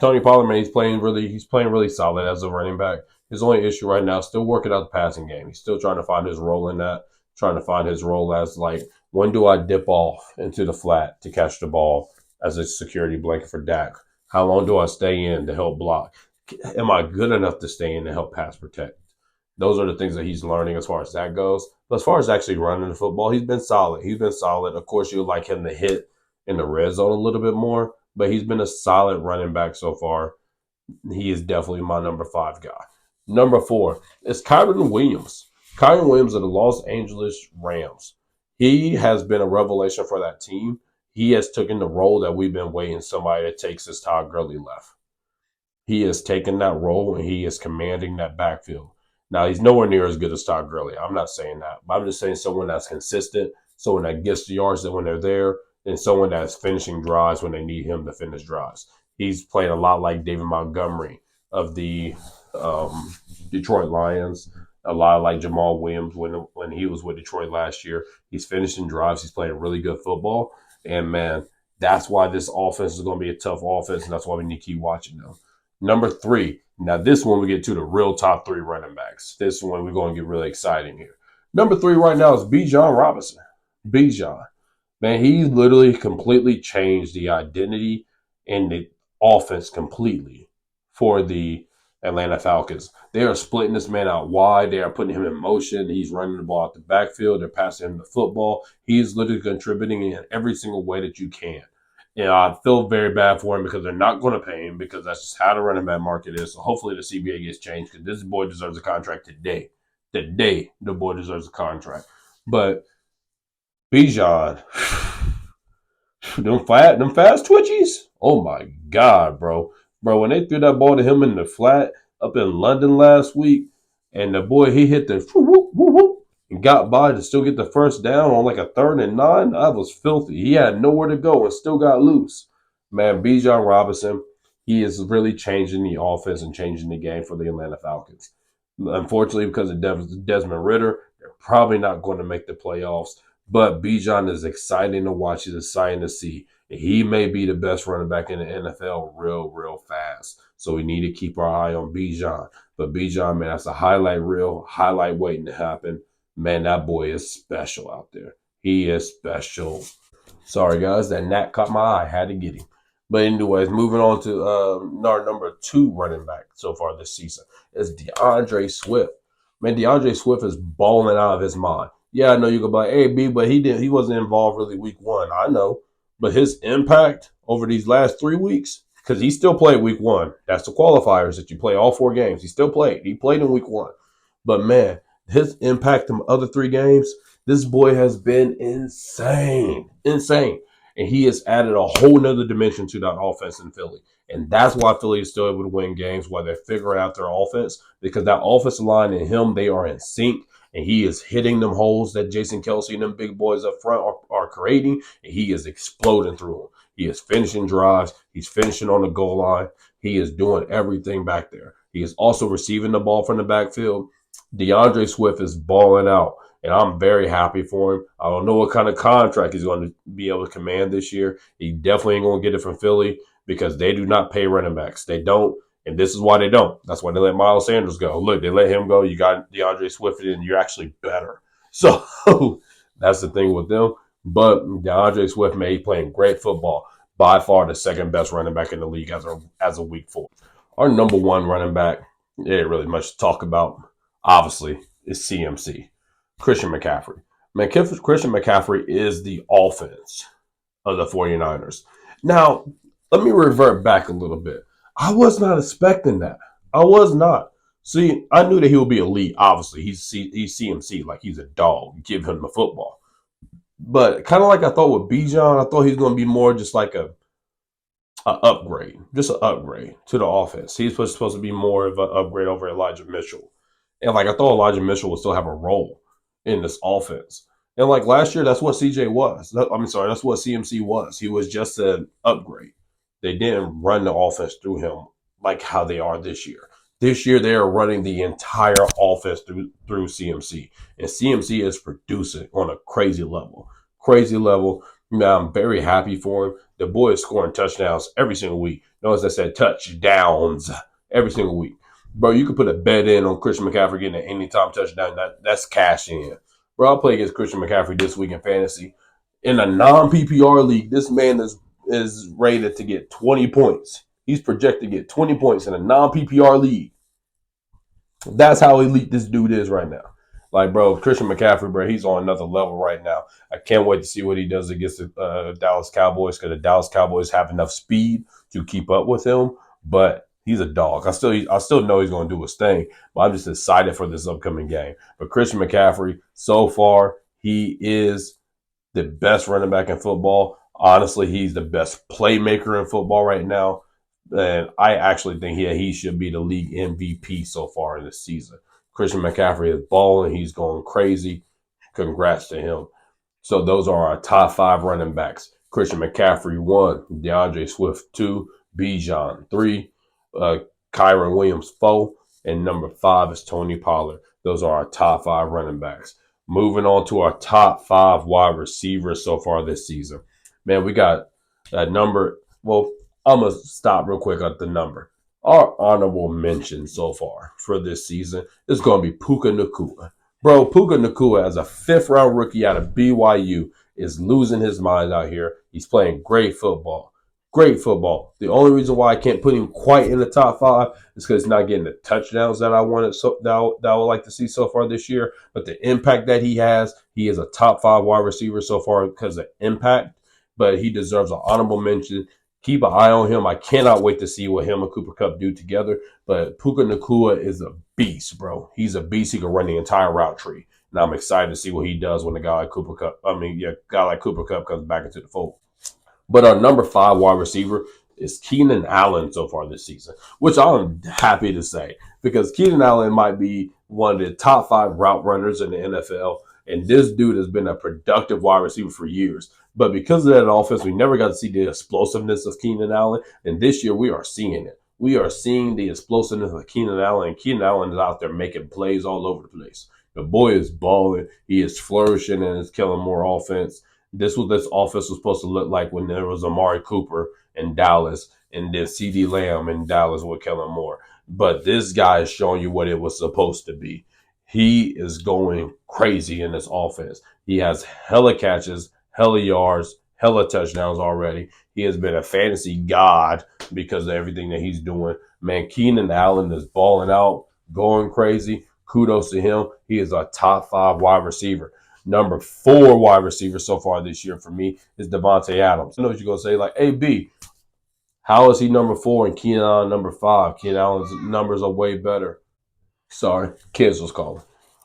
[SPEAKER 1] Tony Pollard, man, he's playing really solid as a running back. His only issue right now is still working out the passing game. He's still trying to find his role in that, trying to find his role as, like, when do I dip off into the flat to catch the ball as a security blanket for Dak? How long do I stay in to help block? Am I good enough to stay in to help pass protect? Those are the things that he's learning as far as that goes. But as far as actually running the football, he's been solid. He's been solid. Of course, you'd like him to hit in the red zone a little bit more, but he's been a solid running back so far. He is definitely my number 5 guy. Number 4 is Kyren Williams. Kyren Williams of the Los Angeles Rams. He has been a revelation for that team. He has taken the role that we've been waiting somebody that takes since Todd Gurley left. He has taken that role and he is commanding that backfield. Now, he's nowhere near as good as Todd Gurley. I'm not saying that. But I'm just saying someone that's consistent, someone that gets the yards that when they're there, and someone that's finishing drives when they need him to finish drives. He's playing a lot like David Montgomery of the Detroit Lions, a lot like Jamal Williams when he was with Detroit last year. He's finishing drives. He's playing really good football. And, man, that's why this offense is going to be a tough offense, and that's why we need to keep watching them. Number 3. Now, this one we get to the real top 3 running backs. This one we're going to get really exciting here. Number 3 right now is Bijan Robinson. Bijan. Man, he literally completely changed the identity and the offense completely for the Atlanta Falcons. They are splitting this man out wide. They are putting him in motion. He's running the ball out the backfield. They're passing him the football. He's literally contributing in every single way that you can. I feel very bad for him because they're not going to pay him because that's just how the running back market is. So hopefully the CBA gets changed because this boy deserves a contract today. today, the boy deserves a contract. But Bijan, them fast twitchies. Oh my god, bro! When they threw that ball to him in the flat up in London last week, and the boy he hit the whoop, whoop, whoop, and got by to still get the first down on like a 3rd and 9. That was filthy. He had nowhere to go and still got loose. Man, Bijan Robinson, he is really changing the offense and changing the game for the Atlanta Falcons. Unfortunately, because of Desmond Ritter, they're probably not going to make the playoffs. But Bijan is exciting to watch. He's exciting to see. He may be the best running back in the NFL real fast. So we need to keep our eye on Bijan. But Bijan, man, that's a highlight reel, highlight waiting to happen. Man, that boy is special out there. He is special. Sorry, guys, that gnat caught my eye. Had to get him. But anyways, moving on to our number 2 running back so far this season is DeAndre Swift. Man, DeAndre Swift is balling out of his mind. Yeah, I know you could be like, hey, B, but he wasn't involved really week 1. I know. But his impact over these last 3 weeks, because he still played week 1. That's the qualifiers that you play all 4 games. He still played. He played in week 1. But man, his impact in the other 3 games, this boy has been insane. Insane. And he has added a whole nother dimension to that offense in Philly. And that's why Philly is still able to win games while they're figuring out their offense. Because that offensive line and him, they are in sync. And he is hitting them holes that Jason Kelsey and them big boys up front are creating. And he is exploding through them. He is finishing drives. He's finishing on the goal line. He is doing everything back there. He is also receiving the ball from the backfield. DeAndre Swift is balling out, and I'm very happy for him. I don't know what kind of contract he's going to be able to command this year. He definitely ain't going to get it from Philly because they do not pay running backs. They don't, and this is why they don't. That's why they let Miles Sanders go. Look, they let him go. You got DeAndre Swift, and you're actually better. So that's the thing with them. But DeAndre Swift, man, he's playing great football. By far the second best running back in the league as a week 4. Our number 1 running back, there ain't really much to talk about. Obviously, is CMC, Christian McCaffrey. Man, Christian McCaffrey is the offense of the 49ers. Now, let me revert back a little bit. I was not expecting that. I was not. See, I knew that he would be elite. Obviously, he's CMC, like he's a dog. Give him the football. But kind of like I thought with Bijan, I thought he was going to be more just like a upgrade, just an upgrade to the offense. He's supposed to be more of an upgrade over Elijah Mitchell. And like I thought Elijah Mitchell would still have a role in this offense. And like last year, that's what CJ was. That's what CMC was. He was just an upgrade. They didn't run the offense through him like how they are this year. This year, they are running the entire offense through CMC. And CMC is producing on a crazy level. Crazy level. Now, I'm very happy for him. The boy is scoring touchdowns every single week. Notice I said touchdowns every single week. Bro, you could put a bet in on Christian McCaffrey getting an anytime touchdown. That's cash in. Bro, I'll play against Christian McCaffrey this week in fantasy. In a non-PPR league, this man is rated to get 20 points. He's projected to get 20 points in a non-PPR league. That's how elite this dude is right now. Like, bro, Christian McCaffrey, bro, he's on another level right now. I can't wait to see what he does against the Dallas Cowboys because the Dallas Cowboys have enough speed to keep up with him. But he's a dog. I still know he's going to do his thing, but I'm just excited for this upcoming game. But Christian McCaffrey, so far, he is the best running back in football. Honestly, he's the best playmaker in football right now. And I actually think he should be the league MVP so far in this season. Christian McCaffrey is balling. He's going crazy. Congrats to him. So those are our top 5 running backs. Christian McCaffrey 1, DeAndre Swift 2, Bijan 3, Kyron Williams 4, and number 5 is Tony Pollard. Those are our top 5 running backs. Moving on to our top 5 wide receivers so far this season. Man, we got that number. Well, I'm going to stop real quick at the number. Our honorable mention so far for this season is going to be Puka Nacua. Bro, Puka Nacua, as a 5th-round rookie out of BYU, is losing his mind out here. He's playing great football. Great football. The only reason why I can't put him quite in the top 5 is because he's not getting the touchdowns that I wanted, that I would like to see so far this year. But the impact that he is a top 5 wide receiver so far because of impact. But he deserves an honorable mention. Keep an eye on him. I cannot wait to see what him and Cooper Kupp do together. But Puka Nakua is a beast, bro. He's a beast. He can run the entire route tree. And I'm excited to see what he does when a guy like guy like Cooper Kupp comes back into the fold. But our number 5 wide receiver is Keenan Allen so far this season, which I'm happy to say because Keenan Allen might be one of the top 5 route runners in the NFL. And this dude has been a productive wide receiver for years. But because of that offense, we never got to see the explosiveness of Keenan Allen. And this year, we are seeing it. We are seeing the explosiveness of Keenan Allen. And Keenan Allen is out there making plays all over the place. The boy is balling. He is flourishing and is killing more offense. This is what this offense was supposed to look like when there was Amari Cooper in Dallas and then CD Lamb in Dallas with Kellen Moore. But this guy is showing you what it was supposed to be. He is going crazy in this offense. He has hella catches, hella yards, hella touchdowns already. He has been a fantasy god because of everything that he's doing. Man, Keenan Allen is balling out, going crazy. Kudos to him. He is a top 5 wide receiver. Number 4 wide receiver so far this year for me is Devontae Adams. I know what you're going to say, like, hey, B, how is he number 4 and Keenan Allen number 5? Keenan Allen's numbers are way better. Sorry, kids was calling.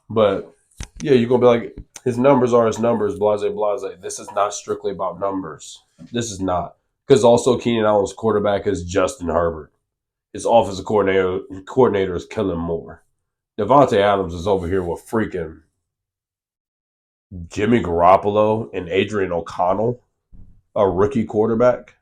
[SPEAKER 1] But, yeah, you're going to be like, his numbers are his numbers, blase, blase. This is not strictly about numbers. This is not. Because also Keenan Allen's quarterback is Justin Herbert. His offensive coordinator is Kellen Moore. Devontae Adams is over here with freaking Jimmy Garoppolo and Adrian O'Connell, a rookie quarterback,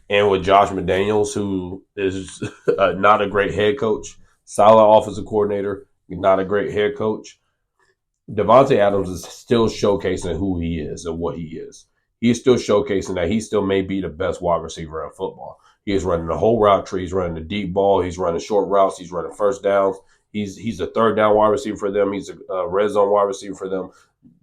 [SPEAKER 1] and with Josh McDaniels, who is not a great head coach, solid offensive coordinator, not a great head coach. Devontae Adams is still showcasing who he is and what he is. He's still showcasing that he still may be the best wide receiver in football. He is running the whole route tree. He's running the deep ball. He's running short routes. He's running first downs. He's a third down wide receiver for them. He's a red zone wide receiver for them.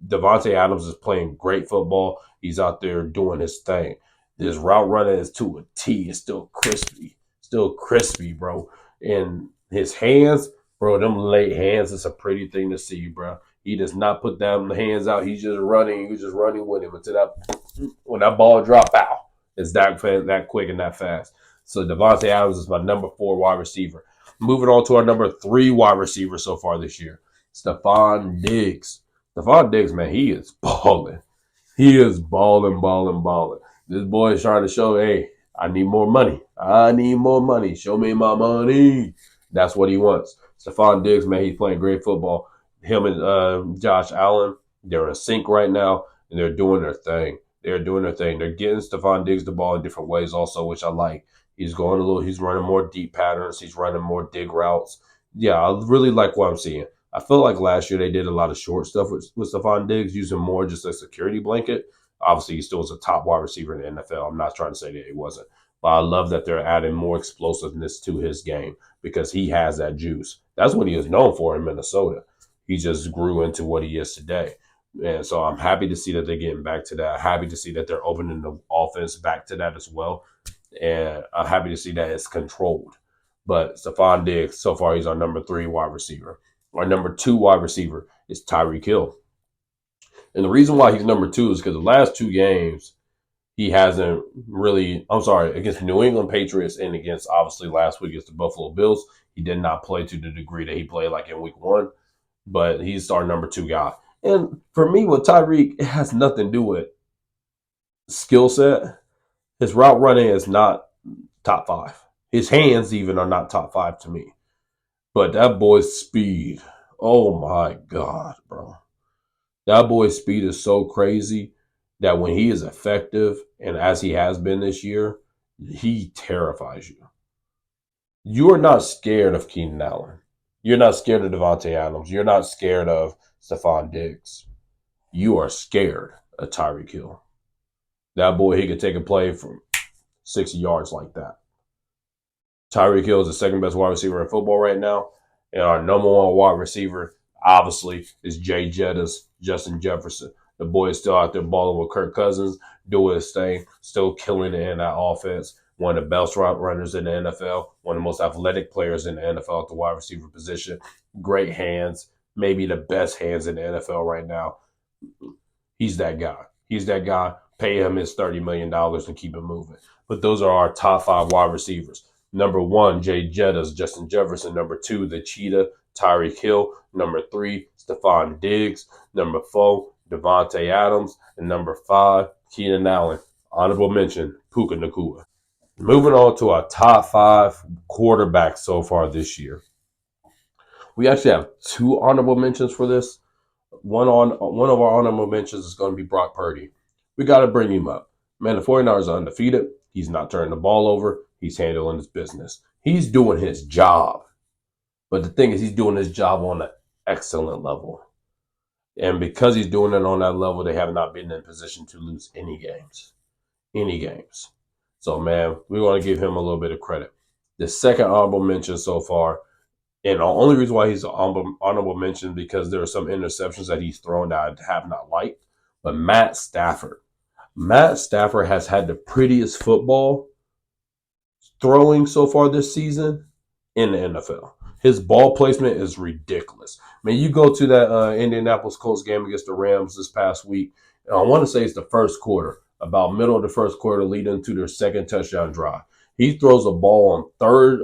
[SPEAKER 1] Devontae Adams is playing great football. He's out there doing his thing. This route running is to a T. It's still crispy, bro. And his hands, bro, them late hands, it's a pretty thing to see, bro. He does not put them hands out. He's just running. He's just running with him until when that ball drop out. It's that quick and that fast. So Devontae Adams is my number 4 wide receiver. Moving on to our number 3 wide receiver so far this year, Stephon Diggs. Stephon Diggs, man, he is balling. He is balling. This boy is trying to show, hey, I need more money. Show me my money. That's what he wants. Stephon Diggs, man, he's playing great football. Him and Josh Allen, they're in sync right now, and they're doing their thing. They're getting Stephon Diggs the ball in different ways also, which I like. He's running more deep patterns. He's running more dig routes. Yeah, I really like what I'm seeing. I feel like last year they did a lot of short stuff with Stephon Diggs, using more just a security blanket. Obviously, he still is a top wide receiver in the NFL. I'm not trying to say that he wasn't. But I love that they're adding more explosiveness to his game because he has that juice. That's what he is known for in Minnesota. He just grew into what he is today. And so I'm happy to see that they're getting back to that. Happy to see that they're opening the offense back to that as well. And I'm happy to see that it's controlled. But Stephon Diggs, so far, he's our number 3 wide receiver. Our number 2 wide receiver is Tyreek Hill. And the reason why he's number 2 is because the last 2 games, he hasn't really, against New England Patriots and against, obviously, last week against the Buffalo Bills, he did not play to the degree that he played like in week 1. But he's our number 2 guy. And for me, with Tyreek, it has nothing to do with skill set. His route running is not top 5. His hands even are not top 5 to me. But that boy's speed, oh my God, bro. That boy's speed is so crazy that when he is effective, and as he has been this year, he terrifies you. You are not scared of Keenan Allen. You're not scared of Devontae Adams. You're not scared of Stephon Diggs. You are scared of Tyreek Hill. That boy, he could take a play from 60 yards like that. Tyreek Hill is the second best wide receiver in football right now. And our number 1 wide receiver, obviously, is Jay Jettis, Justin Jefferson. The boy is still out there balling with Kirk Cousins, doing his thing, still killing it in that offense. One of the best route runners in the NFL, one of the most athletic players in the NFL at the wide receiver position. Great hands, maybe the best hands in the NFL right now. He's that guy. pay him his $30 million and keep him moving. But those are our top 5 wide receivers. Number 1, Jay Jettas, Justin Jefferson. Number 2, the Cheetah, Tyreek Hill. Number 3, Stephon Diggs. Number 4, Devontae Adams. And number 5, Keenan Allen. Honorable mention, Puka Nacua. Moving on to our top 5 quarterbacks so far this year. We actually have 2 honorable mentions for this. One of our honorable mentions is going to be Brock Purdy. We got to bring him up. Man, the 49ers are undefeated. He's not turning the ball over. He's handling his business. He's doing his job. But the thing is, he's doing his job on an excellent level. And because he's doing it on that level, they have not been in position to lose any games. Any games. So, man, we want to give him a little bit of credit. The second honorable mention so far, and the only reason why he's an honorable mention because there are some interceptions that he's thrown that I have not liked, but Matt Stafford. Matt Stafford has had the prettiest football throwing so far this season in the NFL. His ball placement is ridiculous. I mean, you go to that Indianapolis Colts game against the Rams this past week, and I want to say it's the first quarter, about middle of the first quarter, leading to their second touchdown drive. He throws a ball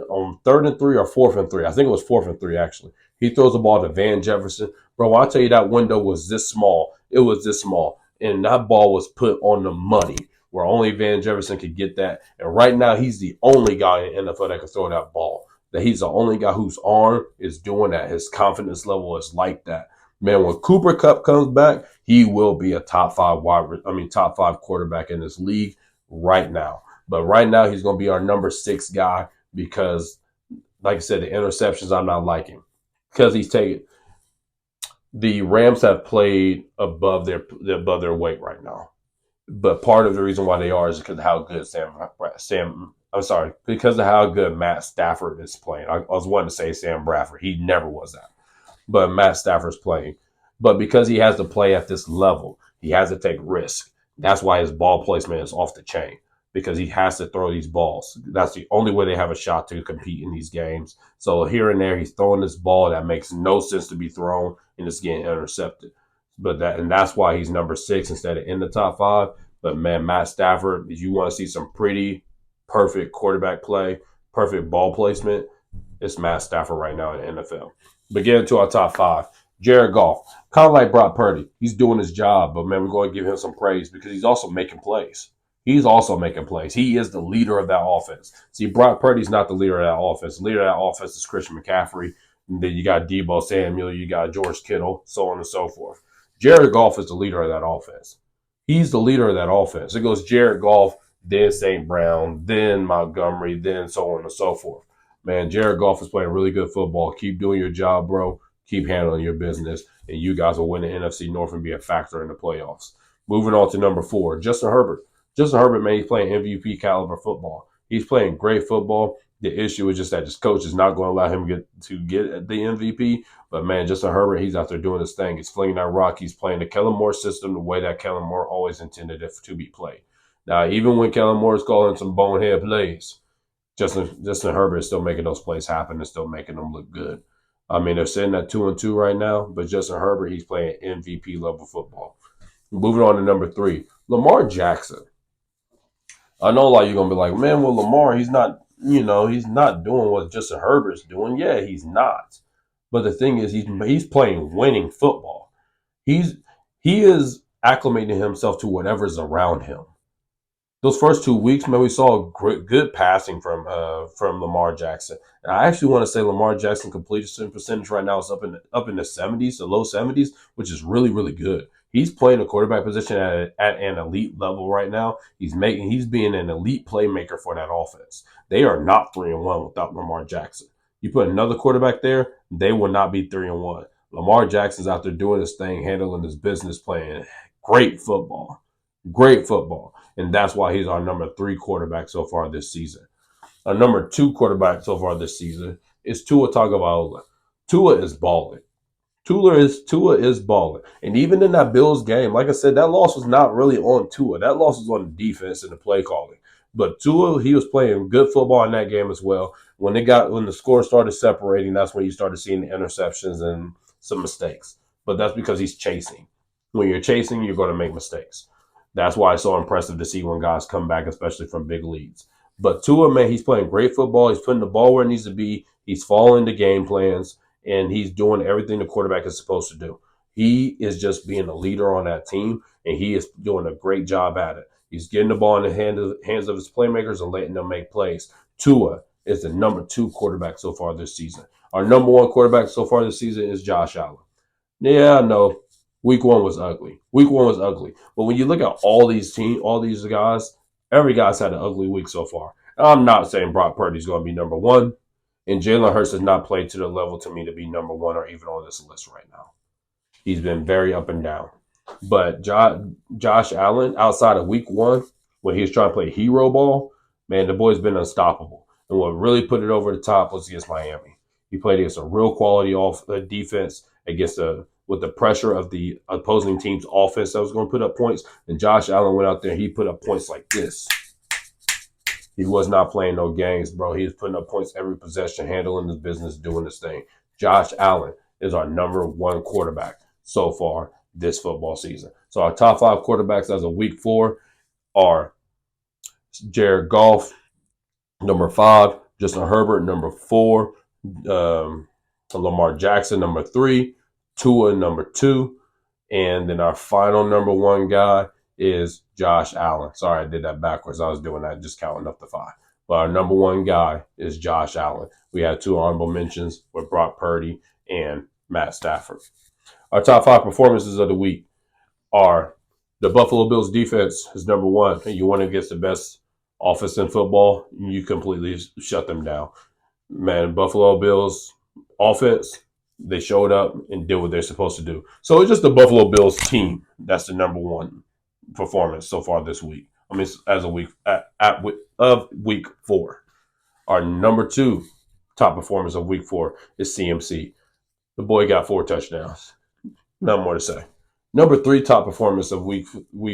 [SPEAKER 1] on third and 3 or 4th and 3. I think it was 4th and 3 actually. He throws the ball to Van Jefferson. Bro, I'll tell you that window was this small. It was this small. And that ball was put on the money where only Van Jefferson could get that. And right now, he's the only guy in the NFL that can throw that ball. That he's the only guy whose arm is doing that. His confidence level is like that. Man, when Cooper Kupp comes back, he will be a top 5 quarterback in this league right now. But right now, he's going to be our number 6 guy because, like I said, the interceptions I'm not liking because he's taking. The Rams have played above their weight right now. But part of the reason why they are is because of how good because of how good Matt Stafford is playing. I was wanting to say Sam Bradford. He never was that. But Matt Stafford's playing. But because he has to play at this level, he has to take risk. That's why his ball placement is off the chain because he has to throw these balls. That's the only way they have a shot to compete in these games. So here and there, he's throwing this ball that makes no sense to be thrown and it's getting intercepted. That's why he's number 6 instead of in the top 5. But man, Matt Stafford, if you want to see some pretty perfect quarterback play, perfect ball placement, it's Matt Stafford right now in the NFL. But getting to our top 5, Jared Goff, kind of like Brock Purdy, he's doing his job, but man, we're going to give him some praise because he's also making plays. He's also making plays. He is the leader of that offense. See, Brock Purdy's not the leader of that offense. The leader of that offense is Christian McCaffrey. And then you got Deebo Samuel, you got George Kittle, so on and so forth. Jared Goff is the leader of that offense. He's the leader of that offense. It goes Jared Goff, then St. Brown, then Montgomery, then so on and so forth. Man, Jared Goff is playing really good football. Keep doing your job, bro. Keep handling your business, and you guys will win the NFC North and be a factor in the playoffs. Moving on to number 4, Justin Herbert. Justin Herbert, man, he's playing MVP caliber football. He's playing great football. The issue is just that his coach is not going to allow him to get the MVP. But, man, Justin Herbert, he's out there doing his thing. He's flinging that rock. He's playing the Kellen Moore system the way that Kellen Moore always intended it to be played. Now, even when Kellen Moore is calling some bonehead plays, Justin Herbert is still making those plays happen and still making them look good. I mean, they're sitting at 2-2 right now, but Justin Herbert, he's playing MVP level football. Moving on to number 3, Lamar Jackson. I know a lot of you are going to be like, man, well, Lamar, he's not doing what Justin Herbert's doing. Yeah, he's not. But the thing is, he's playing winning football. He is acclimating himself to whatever's around him. Those first 2 weeks, man, we saw good passing from Lamar Jackson. And I actually want to say Lamar Jackson completion percentage right now is up in the 70s, the low 70s, which is really, really good. He's playing a quarterback position at an elite level right now. He's being an elite playmaker for that offense. They are not 3-1 without Lamar Jackson. You put another quarterback there, they will not be 3-1. Lamar Jackson's out there doing his thing, handling his business, playing great football. Great football. And that's why he's our number 3 quarterback so far this season. Our number 2 quarterback so far this season is Tua Tagovailoa. Tua is balling. Tua is balling. And even in that Bills game, like I said, that loss was not really on Tua. That loss was on the defense and the play calling. But Tua, he was playing good football in that game as well. When the score started separating, that's when you started seeing the interceptions and some mistakes. But that's because he's chasing. When you're chasing, you're going to make mistakes. That's why it's so impressive to see when guys come back, especially from big leagues. But Tua, man, he's playing great football. He's putting the ball where it needs to be. He's following the game plans, and he's doing everything the quarterback is supposed to do. He is just being a leader on that team, and he is doing a great job at it. He's getting the ball in the hands of his playmakers and letting them make plays. Tua is the number 2 quarterback so far this season. Our number 1 quarterback so far this season is Josh Allen. Yeah, I know. Week 1 was ugly. Week 1 was ugly. But when you look at all these guys, every guy's had an ugly week so far. I'm not saying Brock Purdy's going to be number 1, and Jalen Hurts has not played to the level to me to be number 1 or even on this list right now. He's been very up and down. But Josh Allen, outside of week 1, when he was trying to play hero ball, man, the boy's been unstoppable. And what really put it over the top was against Miami. He played against a real quality defense against with the pressure of the opposing team's offense that was going to put up points. And Josh Allen went out there and he put up points like this. He was not playing no games, bro. He was putting up points every possession, handling his business, doing his thing. Josh Allen is our number 1 quarterback so far this football season. So our top 5 quarterbacks as of week 4 are Jared Goff, number 5, Justin Herbert, number 4, Lamar Jackson, number 3, Tua, number 2, and then our final number 1 guy is Josh Allen. Sorry, I did that backwards. I was doing that just counting up to 5. But our number 1 guy is Josh Allen. We had 2 honorable mentions with Brock Purdy and Matt Stafford. Our top 5 performances of the week are the Buffalo Bills defense is number 1. And you want to get the best offense in football, you completely shut them down. Man, Buffalo Bills offense, they showed up and did what they're supposed to do. So it's just the Buffalo Bills team that's the number 1 performance so far this week. I mean, as a week of week 4. Our number 2 top performance of week 4 is CMC. The boy got 4 touchdowns. Nothing more to say. Number 3 top performance of week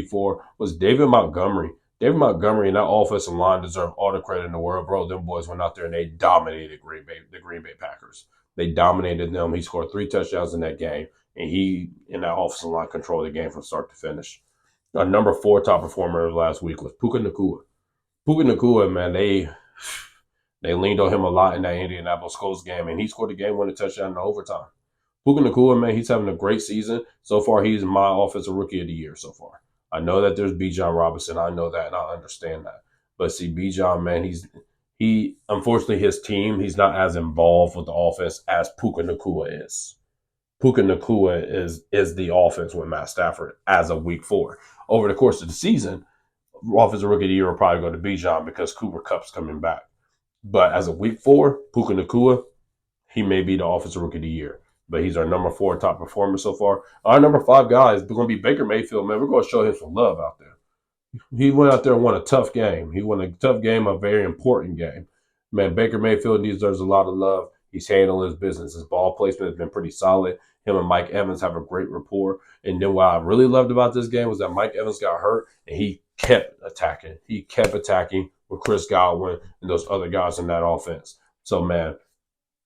[SPEAKER 1] 4 was David Montgomery. David Montgomery and that offensive line deserve all the credit in the world, bro. Them boys went out there and they dominated the Green Bay Packers. They dominated them. He scored 3 touchdowns in that game, and he and that offensive line controlled the game from start to finish. Our number 4 top performer of last week was Puka Nacua. Puka Nacua, man, they leaned on him a lot in that Indianapolis Colts game, and he scored the game-winning touchdown in overtime. Puka Nacua, man, he's having a great season. So far, he's my offensive rookie of the year so far. I know that there's Bijan Robinson. I know that, and I understand that. But see, Bijan, man, he unfortunately his team, he's not as involved with the offense as Puka Nacua is. Puka Nacua is the offense with Matt Stafford as of week 4. Over the course of the season, offensive rookie of the year will probably go to Bijan because Cooper Kupp's coming back. But as of week 4, Puka Nacua, he may be the offensive rookie of the year. But he's our number 4 top performer so far. Our number 5 guy is going to be Baker Mayfield, man. We're going to show him some love out there. He went out there and won a tough game. He won a tough game, a very important game. Man, Baker Mayfield deserves a lot of love. He's handling his business. His ball placement has been pretty solid. Him and Mike Evans have a great rapport. And then what I really loved about this game was that Mike Evans got hurt, and he kept attacking. He kept attacking with Chris Godwin and those other guys in that offense. So, man,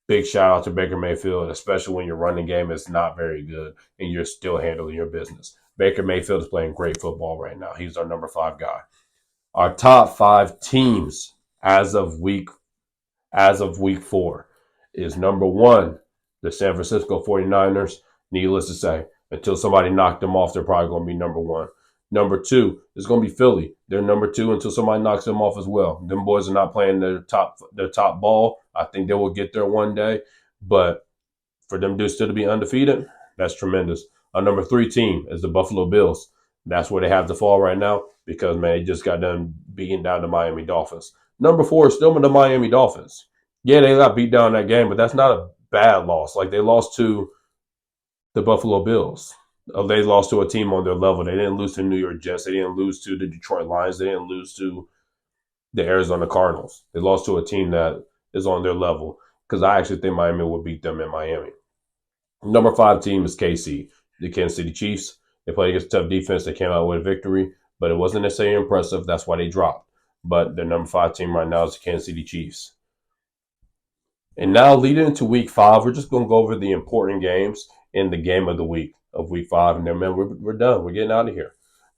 [SPEAKER 1] big shout out to Baker Mayfield, especially when your running game is not very good and you're still handling your business. Baker Mayfield is playing great football right now. He's our number 5 guy. Our top 5 teams as of week 4 is number 1, the San Francisco 49ers. Needless to say, until somebody knocked them off, they're probably going to be number 1. Number 2 is going to be Philly. They're number 2 until somebody knocks them off as well. Them boys are not playing their top ball. I think they will get there one day. But for them to still to be undefeated, that's tremendous. Our number 3 team is the Buffalo Bills. That's where they have to fall right now because, man, they just got done beating down the Miami Dolphins. Number 4 is still the Miami Dolphins. Yeah, they got beat down in that game, but that's not a bad loss. Like, they lost to the Buffalo Bills. They lost to a team on their level. They didn't lose to New York Jets. They didn't lose to the Detroit Lions. They didn't lose to the Arizona Cardinals. They lost to a team that is on their level because I actually think Miami will beat them in Miami. Number 5 team is KC, the Kansas City Chiefs. They played against a tough defense. They came out with a victory, but it wasn't necessarily impressive. That's why they dropped. But their number 5 team right now is the Kansas City Chiefs. And now leading into week 5, we're just going to go over the important games in the game of the week of week 5. And then, man, we're done. We're getting out of here.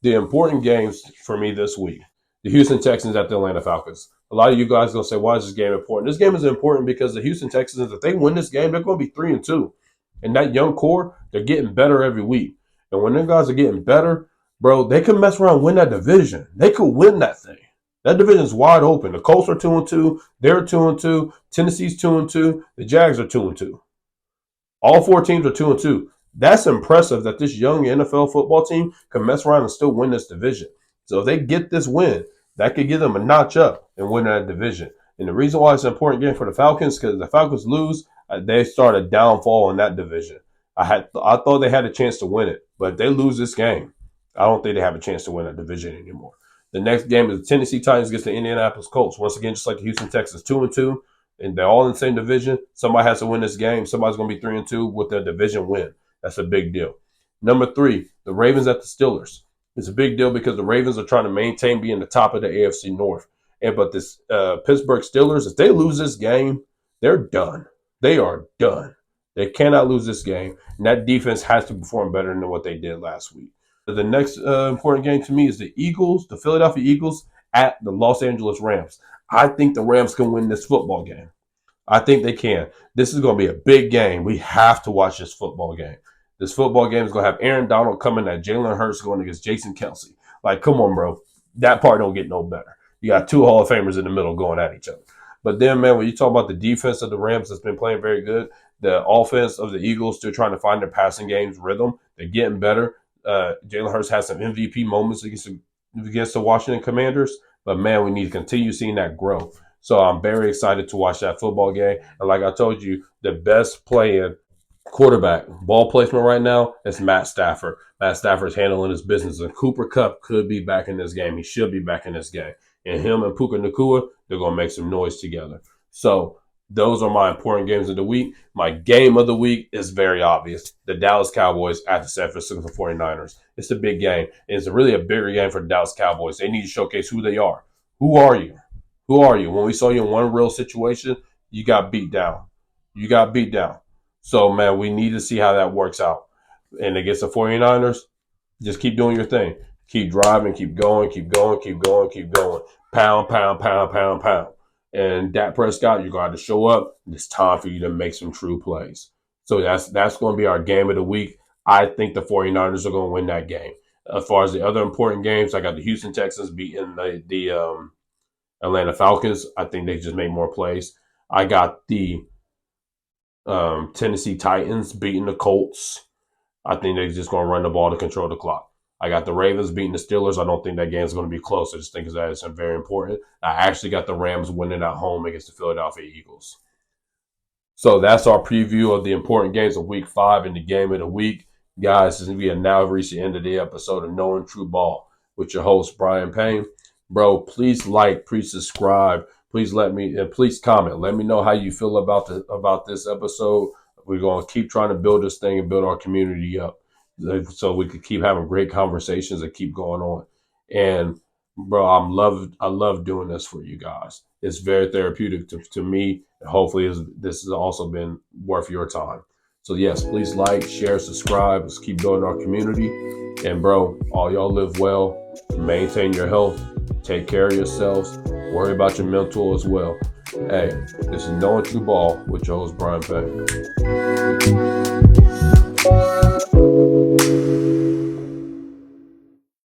[SPEAKER 1] the important games for me this week: the Houston Texans at the Atlanta Falcons. A lot of you guys are gonna say, "Why is this game important?" This game is important because the Houston Texans, if they win this game, they're going to be 3-2, and that young core, they're getting better every week. And when them guys are getting better, bro, they can mess around and win that division. They could win that thing. That division is wide open. The Colts are 2-2. They're 2-2. Tennessee's 2-2. The Jags are 2-2. All four teams are 2-2. That's impressive that this young NFL football team can mess around and still win this division. So if they get this win, that could give them a notch up and win that division. And the reason why it's an important game for the Falcons, because if the Falcons lose, they start a downfall in that division. I thought they had a chance to win it, but if they lose this game, I don't think they have a chance to win that division anymore. The next game is the Tennessee Titans against the Indianapolis Colts. Once again, just like the Houston Texans, 2-2. And they're all in the same division. Somebody has to win this game. Somebody's going to be 3-2 with their division win. That's a big deal. Number 3, the Ravens at the Steelers. It's a big deal because the Ravens are trying to maintain being the top of the AFC North. But this Pittsburgh Steelers, if they lose this game, they're done. They are done. They cannot lose this game. And that defense has to perform better than what they did last week. The next important game to me is the Eagles, the Philadelphia Eagles at the Los Angeles Rams. I think the Rams can win this football game. I think they can. This is going to be a big game. We have to watch this football game. This football game is going to have Aaron Donald coming at Jalen Hurts going against Jason Kelsey. Like, come on, bro. That part don't get no better. You got two Hall of Famers in the middle going at each other. But then, man, when you talk about the defense of the Rams that's been playing very good, the offense of the Eagles still trying to find their passing game's rhythm. They're getting better. Jalen Hurts has some MVP moments against the Washington Commanders. But, man, we need to continue seeing that grow. So I'm very excited to watch that football game. And like I told you, the best playing quarterback, ball placement right now is Matt Stafford. Matt Stafford's handling his business. And Cooper Kupp could be back in this game. He should be back in this game. And him and Puka Nacua, they're going to make some noise together. So those are my important games of the week. My game of the week is very obvious. The Dallas Cowboys at the San Francisco 49ers. It's a big game. And it's really a bigger game for the Dallas Cowboys. They need to showcase who they are. Who are you? Who are you? When we saw you in one real situation, you got beat down. You got beat down. So, man, we need to see how that works out. And against the 49ers, just keep doing your thing. Keep driving, keep going, keep going, keep going, keep going. Pound, pound, pound, pound, pound. And Dak Prescott, you're going to have to show up. It's time for you to make some true plays. So that's going to be our game of the week. I think the 49ers are going to win that game. As far as the other important games, I got the Houston Texans beating the Atlanta Falcons. I think they just made more plays. I got the Tennessee Titans beating the Colts. I think they're just going to run the ball to control the clock. I got the Ravens beating the Steelers. I don't think that game's going to be close. I just think that is very important. I actually got the Rams winning at home against the Philadelphia Eagles. So that's our preview of the important games of Week 5 and the game of the week. Guys, we have now reached the end of the episode of Knowing True Ball with your host, Brian Payne. Bro, please like, please subscribe. Please please comment. Let me know how you feel about this episode. We're going to keep trying to build this thing and build our community up so we could keep having great conversations and keep going on. And bro, I love doing this for you guys. It's very therapeutic to me. And hopefully this has also been worth your time. So yes, please like, share, subscribe. Let's keep building our community. And bro, all y'all live well, maintain your health, take care of yourselves, worry about your mental as well. Hey, this is Knowing True Ball with your host, Brian Payne.